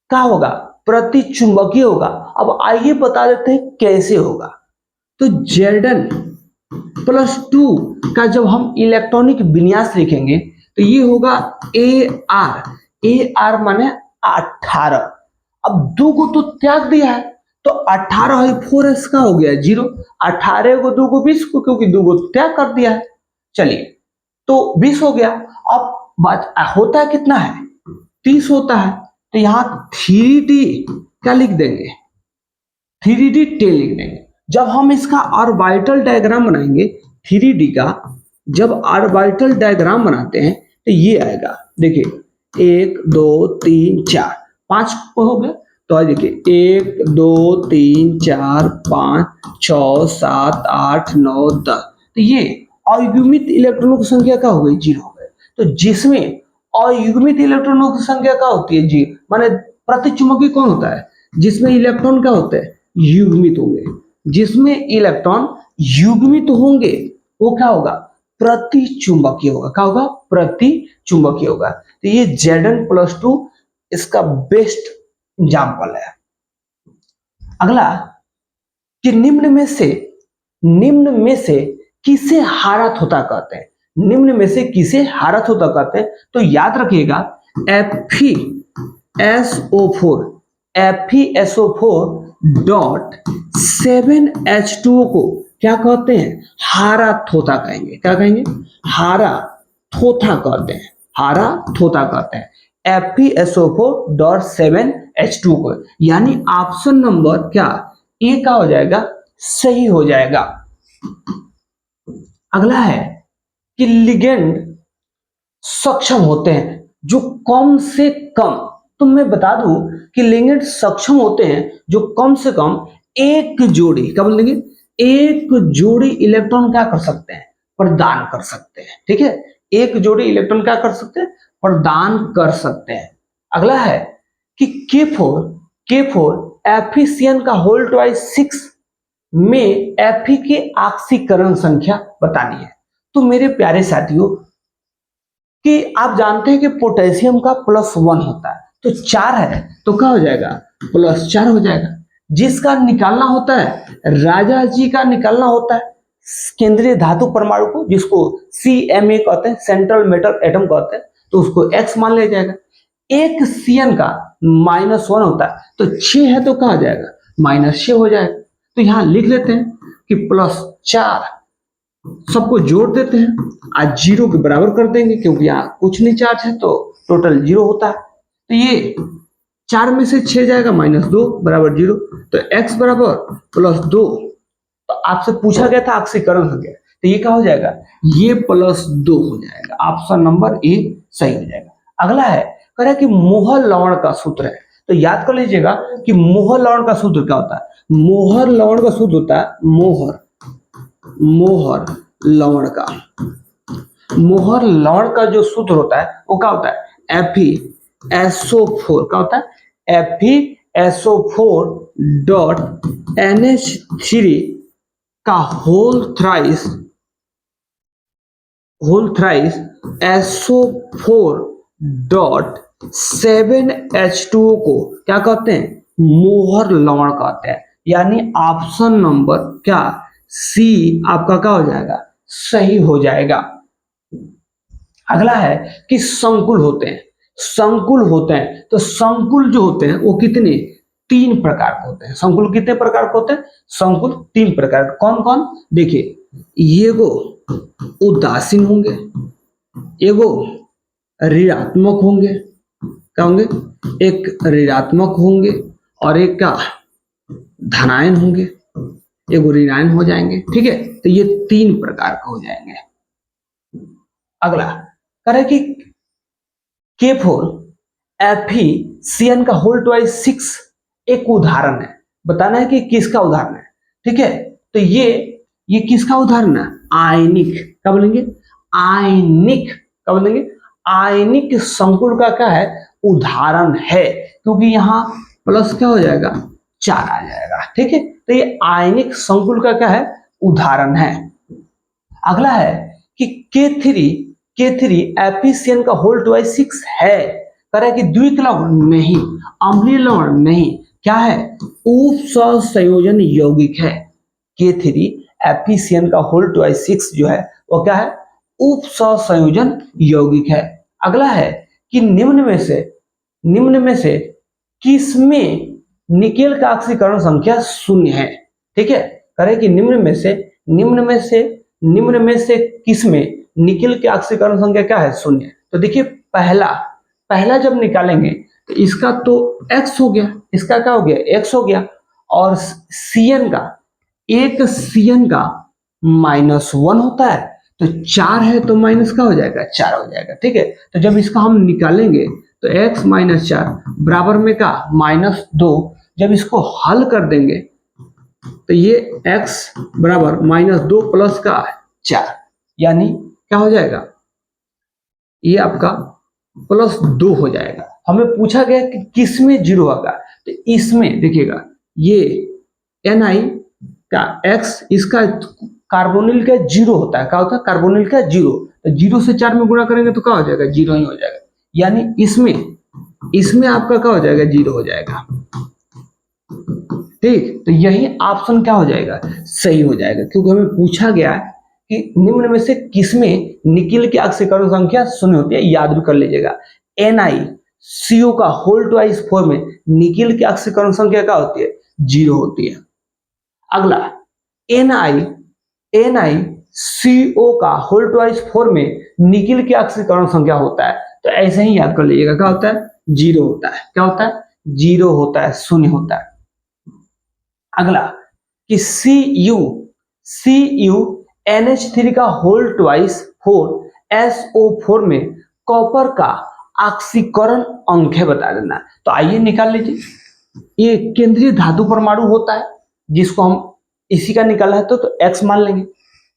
क्या होगा? प्रतिचुंबकीय होगा। अब आइए बता देते हैं कैसे होगा। तो Zn+2 का जब हम इलेक्ट्रॉनिक विन्यास लिखेंगे तो ये होगा Ar माने 18। अब 2 को तो त्याग दिया है, तो 18 है 4s का हो गया 0। 18 को 2 को 20 को, क्योंकि 2 को त्याग कर दिया है। चलिए तो 20 हो गया। अब बात होता है कितना है? 30 होता है। तो यहाँ 3d क्या लिख देंगे? 3d 10 लिख देंगे। जब हम इसका ऑर्बिटल डायग्राम बनाएंगे 3d का, जब ऑर्बिटल डायग्राम बनाते हैं तो ये आएगा। देखिए 1 2 3 4 5 हो गया। तो देखिए 1 2 3 4 5 6 7 8 9 10। तो ये अयुग्मित इलेक्ट्रॉनों की संख्या क्या हो गई? 0 हो गए। तो जिसमें अयुग्मित इलेक्ट्रॉनों की संख्या क्या होती है? 0 माने प्रतिचुंबकीय कौन होता है? जिसमें इलेक्ट्रॉन क्या होते हैं? युग्मित होंगे। जिसमें इलेक्ट्रॉन युग्मित होंगे वो क्या होगा? प्रतिचुंबकीय होगा। क्या होगा? प्रतिचुंबकीय होगा। तो ये Zn+2 इसका बेस्ट एग्जाम्पल है। अगला कि निम्न में से किसे हारत होता कहते हैं? निम्न में से किसे हारत होता कहते हैं? तो याद रखिएगा FeSO4 .7H2O को क्या कहते हैं, हारा थोथा कहेंगे। क्या कहेंगे, हारा थोथा कहते हैं, हारा थोथा कहते हैं FeSO4.7H2 को। यानी ऑप्शन नंबर क्या, ए का हो जाएगा, सही हो जाएगा। अगला है कि लिगेंड सक्षम होते हैं जो कम से कम, तो मैं बता दूं कि लिगेंड सक्षम होते हैं जो कम से कम एक जोड़ी, क्या बोलेंगे, एक जोड़ी इलेक्ट्रॉन क्या कर सकते हैं, प्रदान कर सकते हैं। ठीक है, एक जोड़ी इलेक्ट्रॉन क्या कर सकते हैं, प्रदान कर सकते हैं। अगला है कि K4 Fe का होल ट्वाइस 6 में Fe की ऑक्सीकरण संख्या बतानी है। तो मेरे प्यारे साथियों कि आप जानते हैं कि पोटेशियम का +1 होता है, तो 4 है तो क्या हो जाएगा, +4 हो जाएगा। जिसका निकालना होता है, राजा जी का निकालना होता है केंद्रीय धातु परमाणु को, जिसको CMA कहते हैं, सेंट्रल मेटल एटम कहते हैं, तो उसको X मान लिया जाएगा। एक CN का -1 होता है, तो 6 है तो क्या हो जाएगा, -6 हो जाएगा। तो यहां लिख लेते हैं कि +4, सबको जोड़ देते हैं, आज 0 के बराबर कर देंगे क्योंकि यहाँ कुछ नहीं चार्ज है तो टोटल 0 होता है। तो ये 4 में से 6 जाएगा, -2 बराबर 0, तो x बराबर +2। तो आपसे पूछा गया था ऑक्सीकरण संख्या, तो ये क्या हो जाएगा, ये +2 हो जाएगा। ऑप्शन नंबर ए सही हो जाएगा। अगला है कह रहा है कि मोहर लवण का सूत्र है, तो याद कर लीजिएगा कि मोहर लवण का सूत्र क्या होता है। मोहर लवण का सूत्र होता है मोहर लवण का जो सूत्र होता है वो क्या होता है, FeSO4, क्या होता है, FeSO4.NH3 का होल थ्राइस SO4.7H2O को क्या कहते हैं, मोहर लवण कहते हैं। यानी ऑप्शन नंबर क्या, सी आपका क्या हो जाएगा, सही हो जाएगा। अगला है कि संकुल होते हैं, तो संकुल जो होते हैं वो कितने, 3 प्रकार के होते हैं। संकुल कितने प्रकार के होते हैं, संकुल 3 प्रकार के। कौन कौन, देखिए, एगो उदासीन होंगे, एगो ऋणात्मक होंगे, क्या होंगे, एक ऋणात्मक होंगे और एक का धनायन होंगे, एगो ऋणायन हो जाएंगे। ठीक है, तो ये 3 प्रकार के हो जाएंगे। अगला कह रहे कि K4 FeCN का होल ट्वाइस 6 एक उदाहरण है, बताना है कि किसका उदाहरण है। ठीक है, तो ये किसका उदाहरण है, आयनिक, क्या बोलेंगे, आयनिक, क्या बोलेंगे, आयनिक संकुल का क्या है, उदाहरण है, क्योंकि यहाँ प्लस क्या हो जाएगा, 4 आ जाएगा। ठीक है, तो ये आयनिक संकुल का क्या है, उदाहरण है। अगला है कि K3 FeCN का होल ट्वाइस 6 है, कह रहा है कि द्विक लवण नहीं, अम्लीय लवण नहीं, क्या है, उपसंयोजन यौगिक है। K3 FeCN का होल ट्वाइस 6 जो है वो क्या है, उपसंयोजन यौगिक है। अगला है कि निम्न में से किसमें निकेल का ऑक्सीकरण संख्या 0 है। ठीक है, कह रहे कि निम्न में से किसमें निकेल की ऑक्सीकरण संख्या क्या है, 0। तो देखिए पहला जब निकालेंगे तो इसका तो x हो गया, इसका क्या हो गया, x हो गया, और CN का -1 होता है, तो 4 है तो माइनस का हो जाएगा, 4 हो जाएगा। ठीक है, तो जब इसका हम निकालेंगे तो x - 4 बराबर में का -2, जब इसको हल कर देंगे तो ये x बराबर -2 प्लस का 4, यानी क्या हो जाएगा, ये आपका +2 हो जाएगा। हमें पूछा गया कि किस में 0 होगा, तो इसमें देखिएगा ये Na का x, इसका कार्बोनिल का 0 होता है, क्या होता है, कार्बोनिल का 0, तो 0 से 4 में गुणा करेंगे तो क्या हो जाएगा, 0 ही हो जाएगा। यानी इसमें आपका क्या हो जाएगा, 0 हो जाएगा। ठीक, तो यही ऑप्शन क्या हो जाएगा, सही हो जाएगा, क्योंकि हमें पूछा गया है कि निम्न में से किसमें निकेल की ऑक्सीकरण संख्या 0 होती है। याद भी कर लीजिएगा, NiCO का होल ट्वाइस 4 में निकेल की ऑक्सीकरण संख्या क्या होती है, 0 होती है। अगला NiCO का होल ट्वाइस 4 में निकिल की ऑक्सीकरण संख्या होता है। तो ऐसे ही याद कर लीजिएगा, क्या होता है? 0 होता है। क्या होता है? 0 होता है, शून्य होता है। अगला कि Cu NH3 का होल ट्वाइस 4 SO4 में कॉपर का ऑक्सीकरण अंक है, बता देना। तो आइए निकाल लीजिए। ये केंद्रीय धातु परमाणु होता है, जिसको हम इसी का निकाला है तो X मान लेंगे।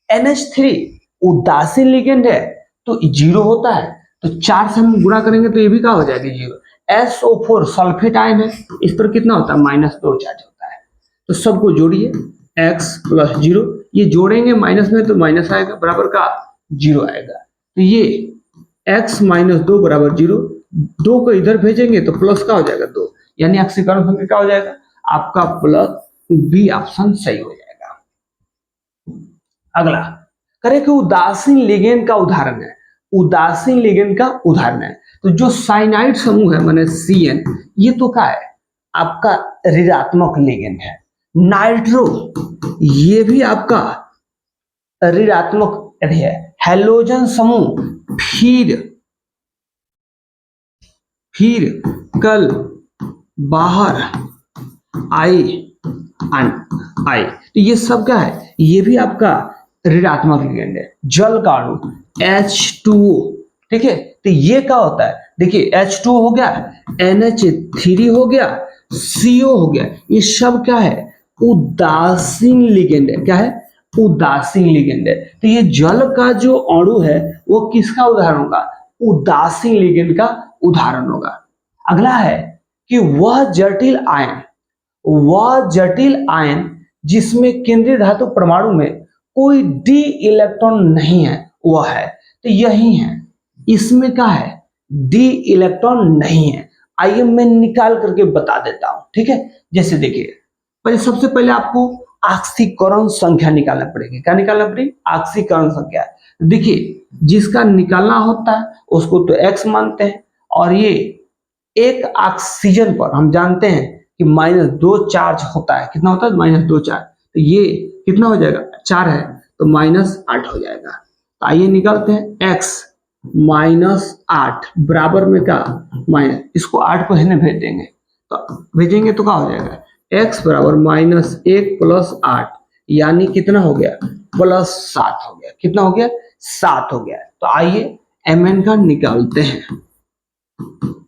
NH3 उदासीन लिगेंड है तो 0 होता है, तो 4 से हम गुणा करेंगे तो ये भी क्या हो जाएगा? 0। SO4 सल्फेट आयन है, इस पर कितना होता है? -2 चार्ज होता है। तो सबको जोड़िए, x + 0, ये जोड़ेंगे माइनस में तो माइनस आएगा, बराबर का 0 आएगा। तो ये x - 2 बराबर 0, 2 को इधर भेजेंगे तो प्लस का हो जाएगा 2, यानी ऑक्सीकरण संख्या क्या हो जाएगा? आपका +B ऑप्शन सही हो जाएगा। अगला करें कि उदासीन लिगेंड का उदाहरण है। उदासीन लिगेंड का उदाहरण है तो जो साइनाइड समूह है माने CN, ये तो क्या है? आपका ऋणात्मक लिगेंड है। नाइट्रो, ये भी आपका ऋणात्मक है। हैलोजन समूह फिर कल बाहर आई। तो ये सब क्या है? ये भी आपका ऋणात्मक लिगेंड है। जल का अणु H2O, ठीक है, तो ये क्या होता है? देखिए H2O हो गया, NH3 हो गया, CO हो गया, ये सब क्या है? उदासीन लिगेंड है। क्या है? उदासीन लिगेंड है। तो ये जल का जो अणु है वो किसका उदाहरण होगा? उदासीन लिगेंड का उदाहरण होगा। अगला है कि वह जटिल आयन जिसमें केंद्रीय धातु परमाणु में कोई डी इलेक्ट्रॉन नहीं है, वह है। तो यही है, इसमें क्या है? डी इलेक्ट्रॉन नहीं है। आइए मैं निकाल करके बता देता हूं, ठीक है। जैसे देखिए, सबसे पहले आपको ऑक्सीकरण संख्या निकालना पड़ेगी। क्या निकालना पड़ेगी? ऑक्सीकरण संख्या। देखिए, जिसका निकालना होता है उसको तो x मानते हैं, और ये एक ऑक्सीजन पर हम जानते हैं कि -2 चार्ज होता है। कितना होता है? -2 चार्ज। तो ये कितना हो जाएगा? 4 है तो -8 हो जाएगा। तो आइए निकालते हैं, x - 8 बराबर में क्या? माइनस, इसको 8 को है भेज देंगे, तो क्या हो जाएगा? x बराबर -1 + 8, यानी कितना हो गया? +7 हो गया। कितना हो गया? 7 हो गया। तो आइए Mn का निकालते हैं,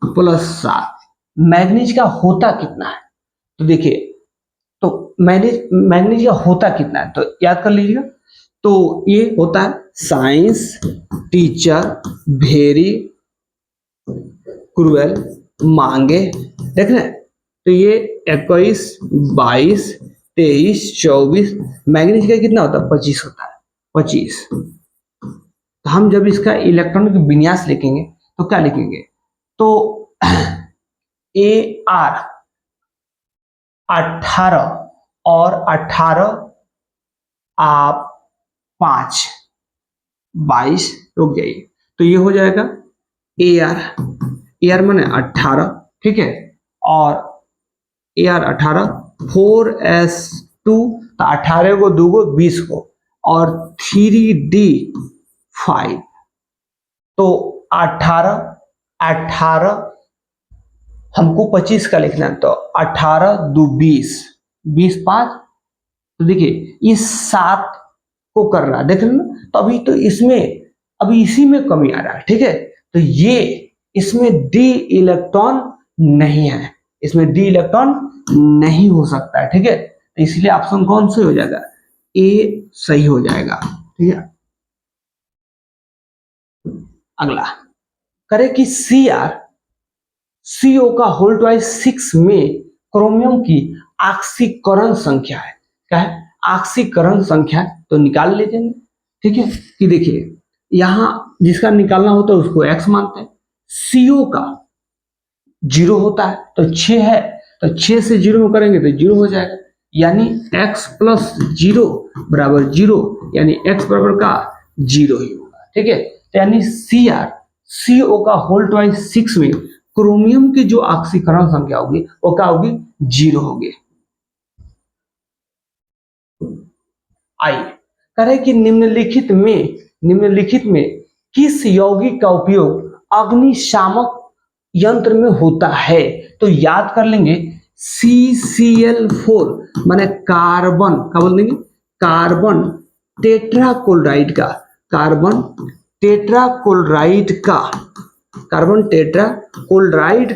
+7। मैग्नीज का होता कितना है? तो देखिए, तो मैग्नीज का होता कितना है तो याद कर लीजिएगा। तो ये होता है साइंस टीचर वेरी क्रूएल मांगे, देख रहे हैं। तो ये 21, 22, 23, 24, मैग्नीज का कितना होता है? 25 होता है, 25। तो हम जब इसका इलेक्ट्रॉन की विन्यास लिखेंगे तो क्या लिखेंगे? तो AR 18 और 18 आप 5 22, रुक जाइए, तो ये हो जाएगा AR माने 18, ठीक है, और AR 18 4s2, तो 18 को 2 को 20 को, और 3d 5, तो 18 हमको 25 का लिखना है, तो 18 2 20, 20 5, तो देखिए ये 7 को कर रहा है, देख रहे ना। तो अभी तो इसमें अभी इसी में कमी आ रहा है, ठीक है। तो ये इसमें डी इलेक्ट्रॉन नहीं है, इसमें डी इलेक्ट्रॉन नहीं हो सकता है, ठीक है। तो इसलिए ऑप्शन कौन सा हो जाएगा? ए सही हो जाएगा, ठीक है। अगला करें कि CO का होल ट्वाइस 6 में क्रोमियम की ऑक्सीकरण संख्या है। क्या है? ऑक्सीकरण संख्या, तो निकाल लेते, ठीक है। कि देखिए यहां जिसका निकालना होता है उसको x मानते हैं। CO का 0 होता है तो 6 है, तो 6 से 0 में करेंगे तो 0 हो जाएगा, यानी x + 0 बराबर 0, यानी x बराबर का 0 ही होगा, ठीक है। तो यानी CO का होल ट्वाइस 6 में क्रोमियम की जो ऑक्सीकरण संख्या होगी वो क्या होगी? 0 होगी। आइए कह रहे कि निम्नलिखित में किस यौगिक का उपयोग अग्निशामक यंत्र में होता है? तो याद कर लेंगे CCl4 माने कार्बन का बोल देंगे कार्बन टेट्राक्लोराइड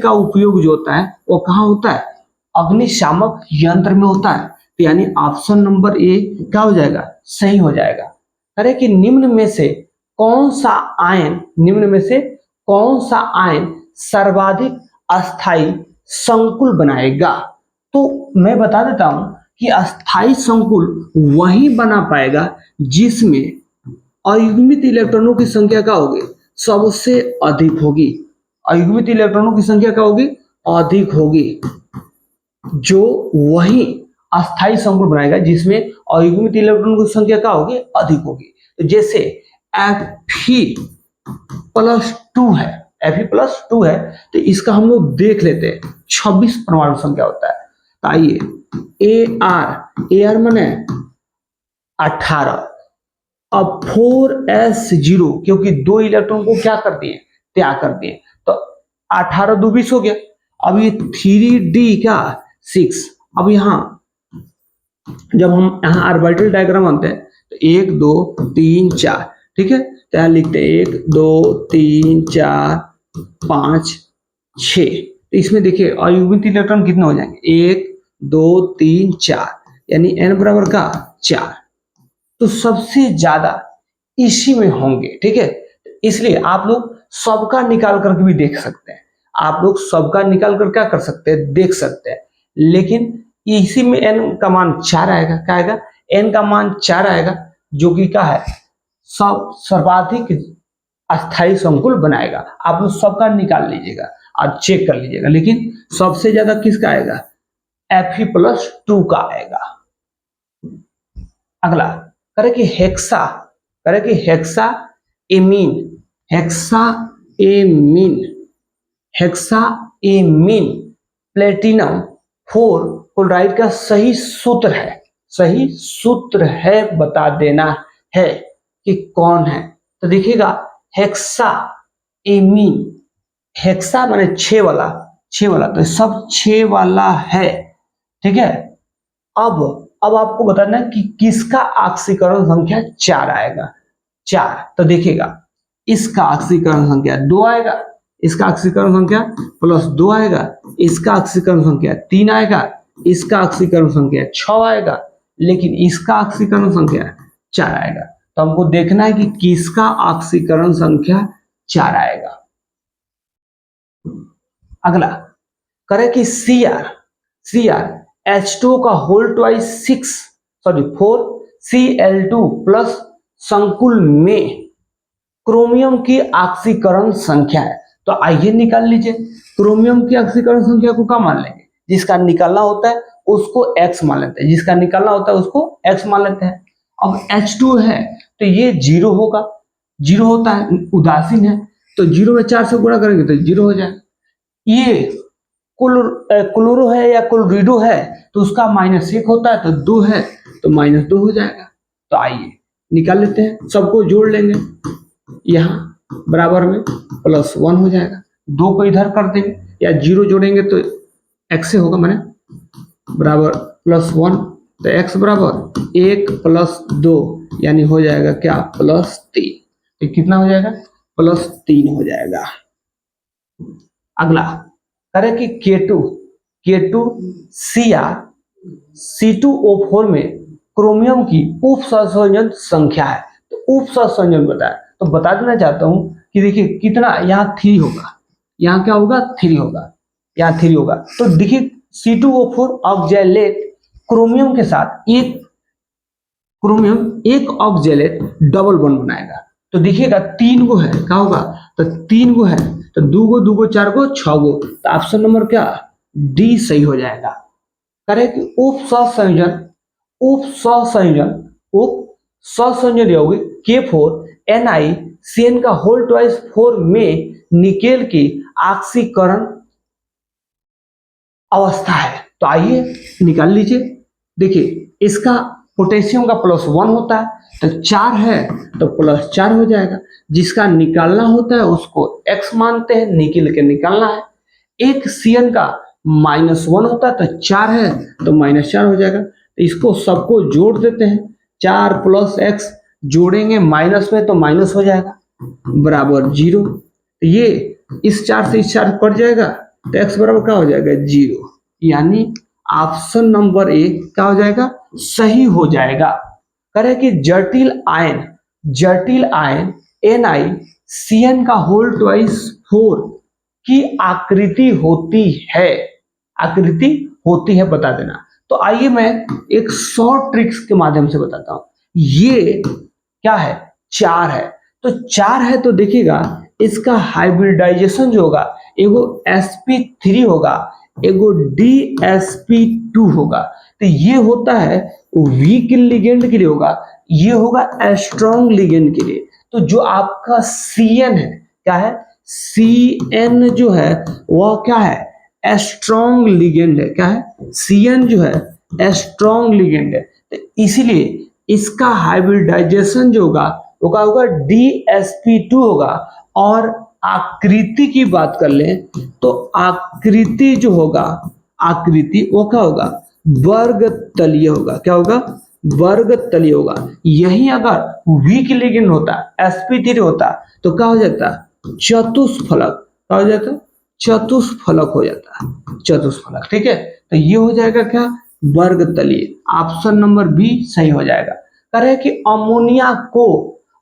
का उपयोग जो होता है वो कहाँ होता है? अग्निशामक यंत्र में होता है। तो यानी ऑप्शन नंबर ए क्या हो जाएगा? सही हो जाएगा। अरे कि निम्न में से कौन सा आयन सर्वाधिक अस्थाई संकुल बनाएगा? तो मैं बता देता हूं कि अस्थाई संकुल वही बना पाएगा जिसमें अयुग्मित इलेक्ट्रॉनों की संख्या क्या होगी? सबसे अधिक होगी। अयुग्मित इलेक्ट्रॉनों की संख्या क्या होगी? अधिक होगी। जो वही अस्थाई संकुल बनाएगा जिसमें अयुग्मित इलेक्ट्रॉनों की संख्या क्या होगी? अधिक होगी। तो जैसे Fe+2 है, Fe+2 है, तो इसका हम लोग देख लेते हैं 26 परमाणु संख्या होता है। तो आइए Ar माने 18। अब 4s0 क्योंकि 2 इलेक्ट्रॉन को क्या कर दिए? त्याग कर दिए, तो 18 2 20 हो गया। अब ये 3d क्या 6। अब यहाँ जब हम यहाँ ऑर्बिटल डायग्राम बनते हैं तो 1 2 3 4, ठीक है, तो यहाँ लिखते हैं 1 2 3 4 5 6। तो इसमें देखिए अयुग्मित इलेक्ट्रॉन कितने हो जाएंगे? 1 2 3 4, यानी n बराबर का 4। तो सबसे ज्यादा इसी में होंगे, ठीक है। इसलिए आप लोग सबका निकाल करके भी देख सकते हैं। आप लोग सबका निकाल कर क्या कर सकते हैं? देख सकते हैं। लेकिन इसी में n का मान 4 आएगा। क्या आएगा? n का मान 4 आएगा, जो कि क्या है? सर्वाधिक अस्थाई संकुल बनाएगा। आप लोग सबका निकाल लीजिएगा और चेक कर लीजिएगा, लेकिन सबसे ज्यादा किसका आएगा? Fe+2 का आएगा। अगला करे कि हेक्साएमीन प्लेटिनम 4 क्लोराइड का सही सूत्र है बता देना है कि कौन है। तो देखिएगा हेक्सा माने 6 वाला, तो सब 6 वाला है, ठीक है। अब आपको बताना है कि किसका ऑक्सीकरण संख्या 4 आएगा। 4, तो देखिएगा इसका ऑक्सीकरण संख्या 2 आएगा, इसका ऑक्सीकरण संख्या +2 आएगा, इसका ऑक्सीकरण संख्या 3 आएगा, इसका ऑक्सीकरण संख्या 6 आएगा, लेकिन इसका ऑक्सीकरण संख्या 4 आएगा। तो हमको देखना है कि किसका ऑक्सीकरण संख्या 4 आएगा। अगला करे कि H2 का होल ट्वाइस 4 Cl2+ संकुल में क्रोमियम की ऑक्सीकरण संख्या है। तो आइए निकाल लीजिए। क्रोमियम की ऑक्सीकरण संख्या को क्या मान लेंगे? जिसका निकालना होता है उसको x मान लेते हैं, अब H2 है तो ये 0 होगा, 0 होता है, उदासीन है, तो 0 में 4 से गुणा करेंगे तो 0 हो जाएगा। ये क्लोरो है या क्लोरिडो है तो उसका -1 होता है, तो 2 है तो -2 हो जाएगा। तो आइए निकाल लेते हैं, सबको जोड़ लेंगे, यहाँ बराबर में +1 हो जाएगा। 2 को इधर कर देंगे या 0 जोड़ेंगे तो x से होगा, माने बराबर +1, तो x बराबर 1 + 2 यानी हो जाएगा क्या? +3। तो कितना हो जाएगा? +3 हो जाएगा। अगला करे कि C2O4 में क्रोमियम की उप सहसंयोजन संख्या है। तो उप सहसंयोजन बताया, तो बता देना चाहता हूं कि देखिए कितना, यहाँ 3 होगा, यहाँ क्या होगा? 3 होगा, यहाँ 3 होगा। तो देखिए C2O4 ऑक्जेलेट क्रोमियम के साथ एक ऑक्जेलेट डबल बॉन्ड बनाएगा। तो देखिएगा 3 गो है, क्या होगा? तो 3 गो है, तो 2 गो 4 गो 6 गो, तो ऑप्शन नंबर क्या? डी सही हो जाएगा। करे कि उप सहसंयोजन यौगिक K4NiCN का होल ट्वाइस 4 में निकेल की ऑक्सीकरण अवस्था है। तो आइए निकाल लीजिए। देखिए इसका पोटेशियम का +1 होता है, तो 4 है तो +4 हो जाएगा। जिसका निकालना होता है उसको x मानते हैं, निकल के निकालना है। एक Cn का -1 होता है, तो 4 है तो -4 हो जाएगा। तो इसको सबको जोड़ देते हैं, 4 + x जोड़ेंगे माइनस में तो माइनस हो जाएगा बराबर 0। ये इस 4 से इस 4 कट जाएगा तो x बराबर क्या हो जाएगा 0, यानी ऑप्शन नंबर ए क्या हो जाएगा सही हो जाएगा। कह रहे कि जटिल आयन NiCN का होल ट्वाइस 4 की आकृति होती है बता देना। तो आइए मैं एक शॉर्ट ट्रिक्स के माध्यम से बताता हूं। ये क्या है 4 है, तो 4 है तो देखिएगा इसका हाइब्रिडाइजेशन जो होगा एगो sp3 होगा, एगो dsp2 होगा। तो ये होता है वीक लिगेंड के लिए होगा, ये होगा स्ट्रॉन्ग लिगेंड के लिए। तो जो आपका Cn है क्या है, Cn जो है वह क्या है स्ट्रॉन्ग लिगेंड है। क्या है Cn जो है स्ट्रॉन्ग लिगेंड है, तो इसीलिए इसका हाइब्रिडाइजेशन जो होगा वो क्या होगा dsp2 होगा। और आकृति की बात कर लें तो आकृति जो होगा वो क्या होगा वर्ग तलीय होगा। क्या होगा वर्ग तलीय होगा। यही अगर वीक लिगेंड होता sp3 होता तो क्या हो जाता चतुष्फलक। क्या हो जाता चतुष्फलक हो जाता चतुष्फलक। ठीक है, तो ये हो जाएगा क्या वर्ग तलीय। ऑप्शन नंबर बी सही हो जाएगा। कह रहे कि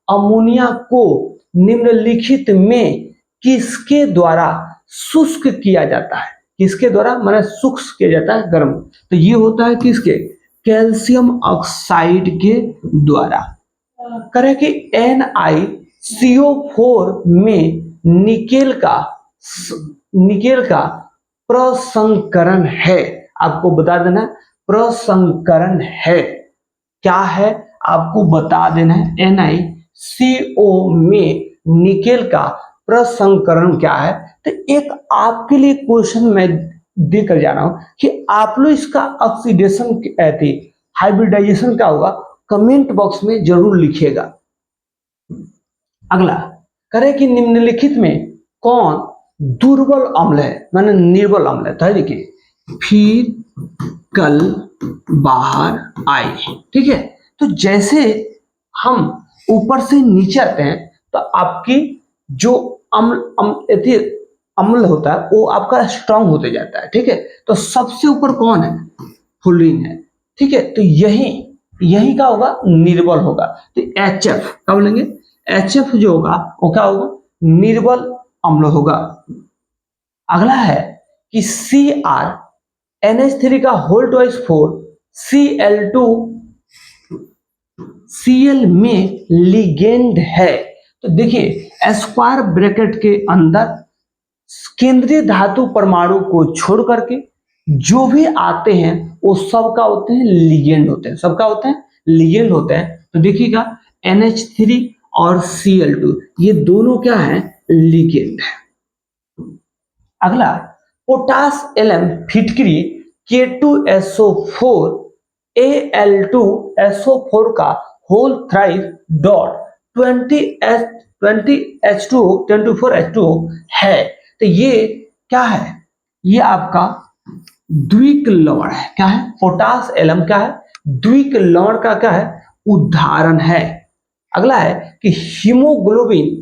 अमोनिया को निम्नलिखित में किसके द्वारा शुष्क किया जाता है। किसके द्वारा माने शुष्क किया जाता है गर्म। तो ये होता है किसके कैल्शियम ऑक्साइड के द्वारा। करें कि NiCO4 में निकेल का प्रसंकरण है। आपको बता देना प्रसंकरण है क्या है, आपको बता देना है NiCO में निकेल का प्रसंकरण क्या है। तो एक आपके लिए क्वेश्चन मैं देकर जा रहा हूं कि आप लोग इसका ऑक्सीडेशन हाइब्रिडाइजेशन क्या होगा कमेंट बॉक्स में जरूर लिखिएगा। अगला करें कि निम्नलिखित में कौन दुर्बल अम्ल है माने निर्बल अम्ल है। तो देखिए फिर कल बाहर आए। ठीक है, तो जैसे हम ऊपर से नीचे आते हैं तो आपकी जो अम्ल होता है वो आपका स्ट्रांग होते जाता है। ठीक है, तो सबसे ऊपर कौन है फ्लोरीन है। ठीक है, तो यही का होगा निर्बल होगा। तो HF क्या बोलेंगे HF जो होगा वो क्या होगा निर्बल अम्ल होगा। अगला है कि Cr NH3 का होल ट्वाइस 4 Cl2 Cl में लिगेंड है। तो देखिए स्क्वायर ब्रैकेट के अंदर केंद्रीय धातु परमाणु को छोड़ करके जो भी आते हैं वो सबका होते हैं लिगेंड होते हैं। सबका होते हैं लिगेंड होते हैं। तो देखिएगा NH3 और Cl2 ये दोनों क्या है लिगेंड है। अगला पोटास एलम फिटकरी K2SO4 Al2SO4 का होल थ्राइस डॉट 24H2O है। तो ये क्या है ये आपका द्विक लवण है। क्या है पोटास एलम क्या है द्विक लवण का क्या है उदाहरण है। अगला है कि हीमोग्लोबिन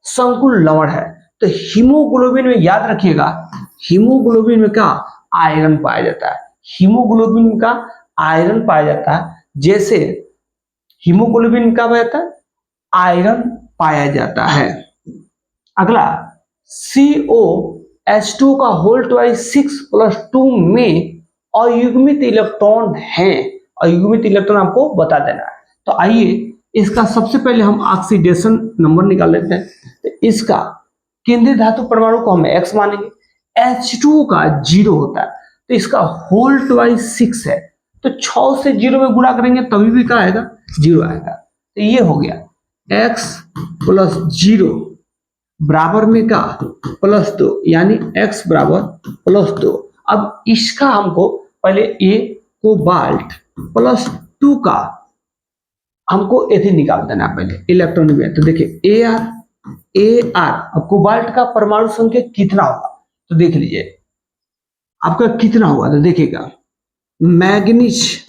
संकुल लवण है। तो हीमोग्लोबिन में याद रखिएगा हीमोग्लोबिन में क्या आयरन पाया जाता है। हीमोग्लोबिन का आयरन पाया जाता है। जैसे हीमोग्लोबिन का पाया जाता है आयरन पाया जाता है। अगला COH2 का होल ट्वाइस 6+2 में अयुग्मित इलेक्ट्रॉन है। अयुग्मित इलेक्ट्रॉन आपको बता देना है। तो आइए इसका सबसे पहले हम ऑक्सीडेशन नंबर निकाल लेते हैं। तो इसका केंद्रीय धातु परमाणु को हम X मानेंगे। H2O का 0 होता है तो इसका होल ट्वाइस 6 है। तो 6 से 0 में गुणा करेंगे तभी भी क्या आएगा 0 आएगा। तो ये हो गया X + 0 बराबर में का +2 यानी X बराबर +2। अब इसका हमको पहले ये कोबाल्ट +2 का हमको एथिन निकाल देना पहले इलेक्ट्रॉन में। तो देखिए AR अब कोबाल्ट का परमाणु संख्या कितना होगा तो देख लीजिए आपका कितना हुआ। तो देखिएगा मैग्नीज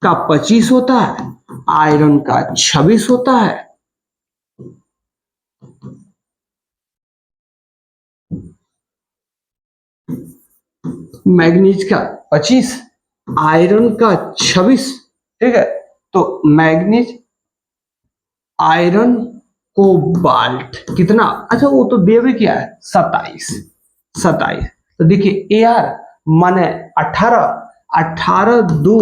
का 25 होता है, आयरन का 26 होता है, मैग्नीज का 25 आयरन का 26, ठीक है। तो मैग्नीज आयरन कोबाल्ट कितना, अच्छा वो तो दिया भी क्या है 27। तो देखिए AR माने 18 2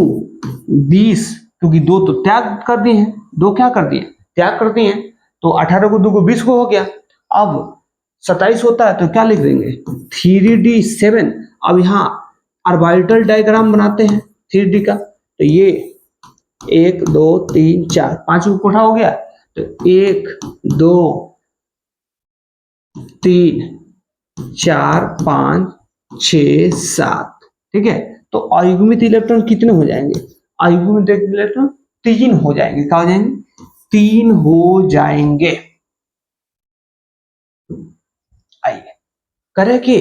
20, क्योंकि 2 तो त्याग कर दिए हैं, 2 क्या कर दिए त्याग कर दिए हैं, तो 18 को 2 को 20 को हो गया। अब 27 होता है तो क्या लिख देंगे 3D7। अब यहाँ ऑर्बिटल डायग्राम बनाते हैं 3D का। तो ये 1 2 3 4 5 को कोठा हो गया। तो 1 2 3 4 5 6 7, ठीक है। तो अयुग्मित इलेक्ट्रॉन कितने हो जाएंगे, अयुग्मित इलेक्ट्रॉन 3 हो जाएंगे। क्या हो जाएंगे 3 हो जाएंगे। आइए करें कि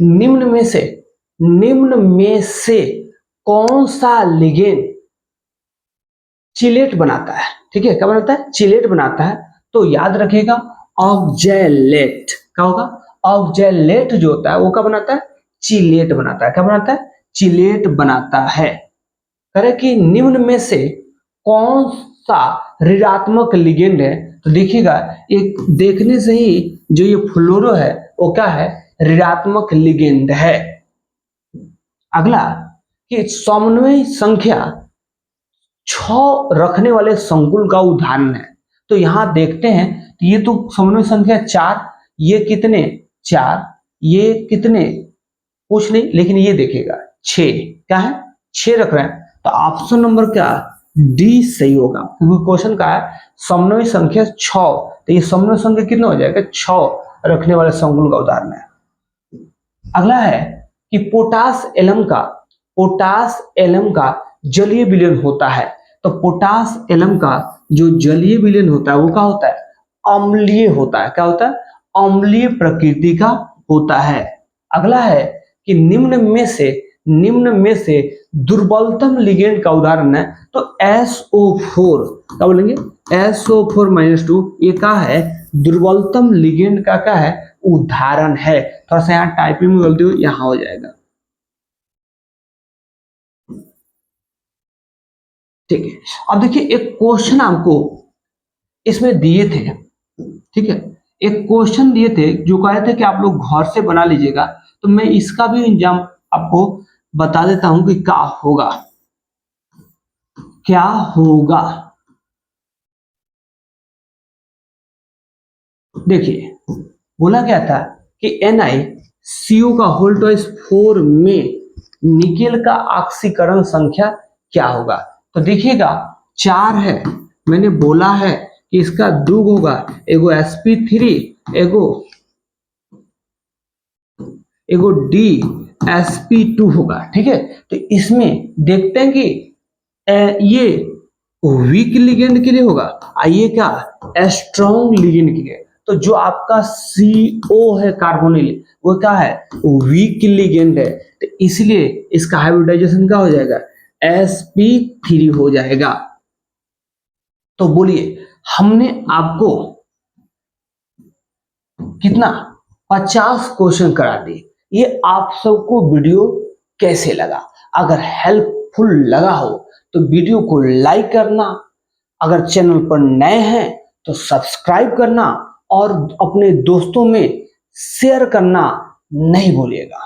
निम्न में से कौन सा लिगेंड चिलेट बनाता है, ठीक है। क्या बनाता है चिलेट बनाता है। तो याद रखिएगा ऑक्जेलेट। क्या होगा ऑक्जेलेट जो होता है वो क्या बनाता है चिलेट बनाता है। क्या बनाता है चिलेट बनाता है। करें कि निम्न में से कौन सा ऋणात्मक लिगेंड है। तो देखिएगा एक देखने से ही जो ये फ्लोरो है वो क्या है ऋणात्मक लिगेंड है। अगला कि समन्वय संख्या 6 रखने वाले संकुल का उदाहरण है। तो यहां देखते हैं ये तो समन्वय संख्या 4, ये कितने 4, ये कितने कुछ नहीं, लेकिन ये देखेगा 6, क्या है 6 रख रहे हैं। तो ऑप्शन नंबर क्या डी सही होगा, क्योंकि क्वेश्चन का है समन्वय संख्या 6। तो ये समन्वय संख्या कितना हो जाएगा 6 रखने वाले संकुल का उदाहरण है। अगला है कि पोटास एलम का जलीय विलयन होता है। तो पोटास एलम का जो जलीय विलयन होता है वो क्या होता है अम्लीय होता है। क्या होता है अम्लीय प्रकृति का होता है। अगला है कि निम्न में से दुर्बलतम लिगेंड का उदाहरण है। तो SO4 क्या बोलेंगे SO4-2 ये क्या है दुर्बलतम लिगेंड का क्या है उदाहरण है। थोड़ा सा यहाँ टाइपिंग में गलती हो यहाँ हो जाएगा, ठीक है। अब देखिए एक क्वेश्चन आपको इसमें दिए थे, ठीक है। एक क्वेश्चन दिए थे जो कहे थे कि आप लोग घर से बना लीजिएगा। तो मैं इसका भी इंजाम आपको बता देता हूं कि क्या होगा। देखिए बोला गया था कि NiCO का होल टॉइस 4 में निकेल का ऑक्सीकरण संख्या क्या होगा। तो देखिएगा 4 है, मैंने बोला है कि इसका 2 होगा, एगो sp3 एगो DsP2 होगा, ठीक है। तो इसमें देखते हैं कि ये वीक लिगेंड के लिए होगा, आइए क्या स्ट्रॉन्ग लिगेंड के लिए। तो जो आपका CO है कार्बोनिल वो क्या है वीक लिगेंड है। तो इसलिए इसका हाइब्रिडाइजेशन क्या हो जाएगा sp3 हो जाएगा। तो बोलिए हमने आपको कितना 50 क्वेश्चन करा दिए। ये आप सबको वीडियो कैसे लगा, अगर हेल्पफुल लगा हो तो वीडियो को लाइक करना, अगर चैनल पर नए हैं तो सब्सक्राइब करना और अपने दोस्तों में शेयर करना नहीं भूलिएगा।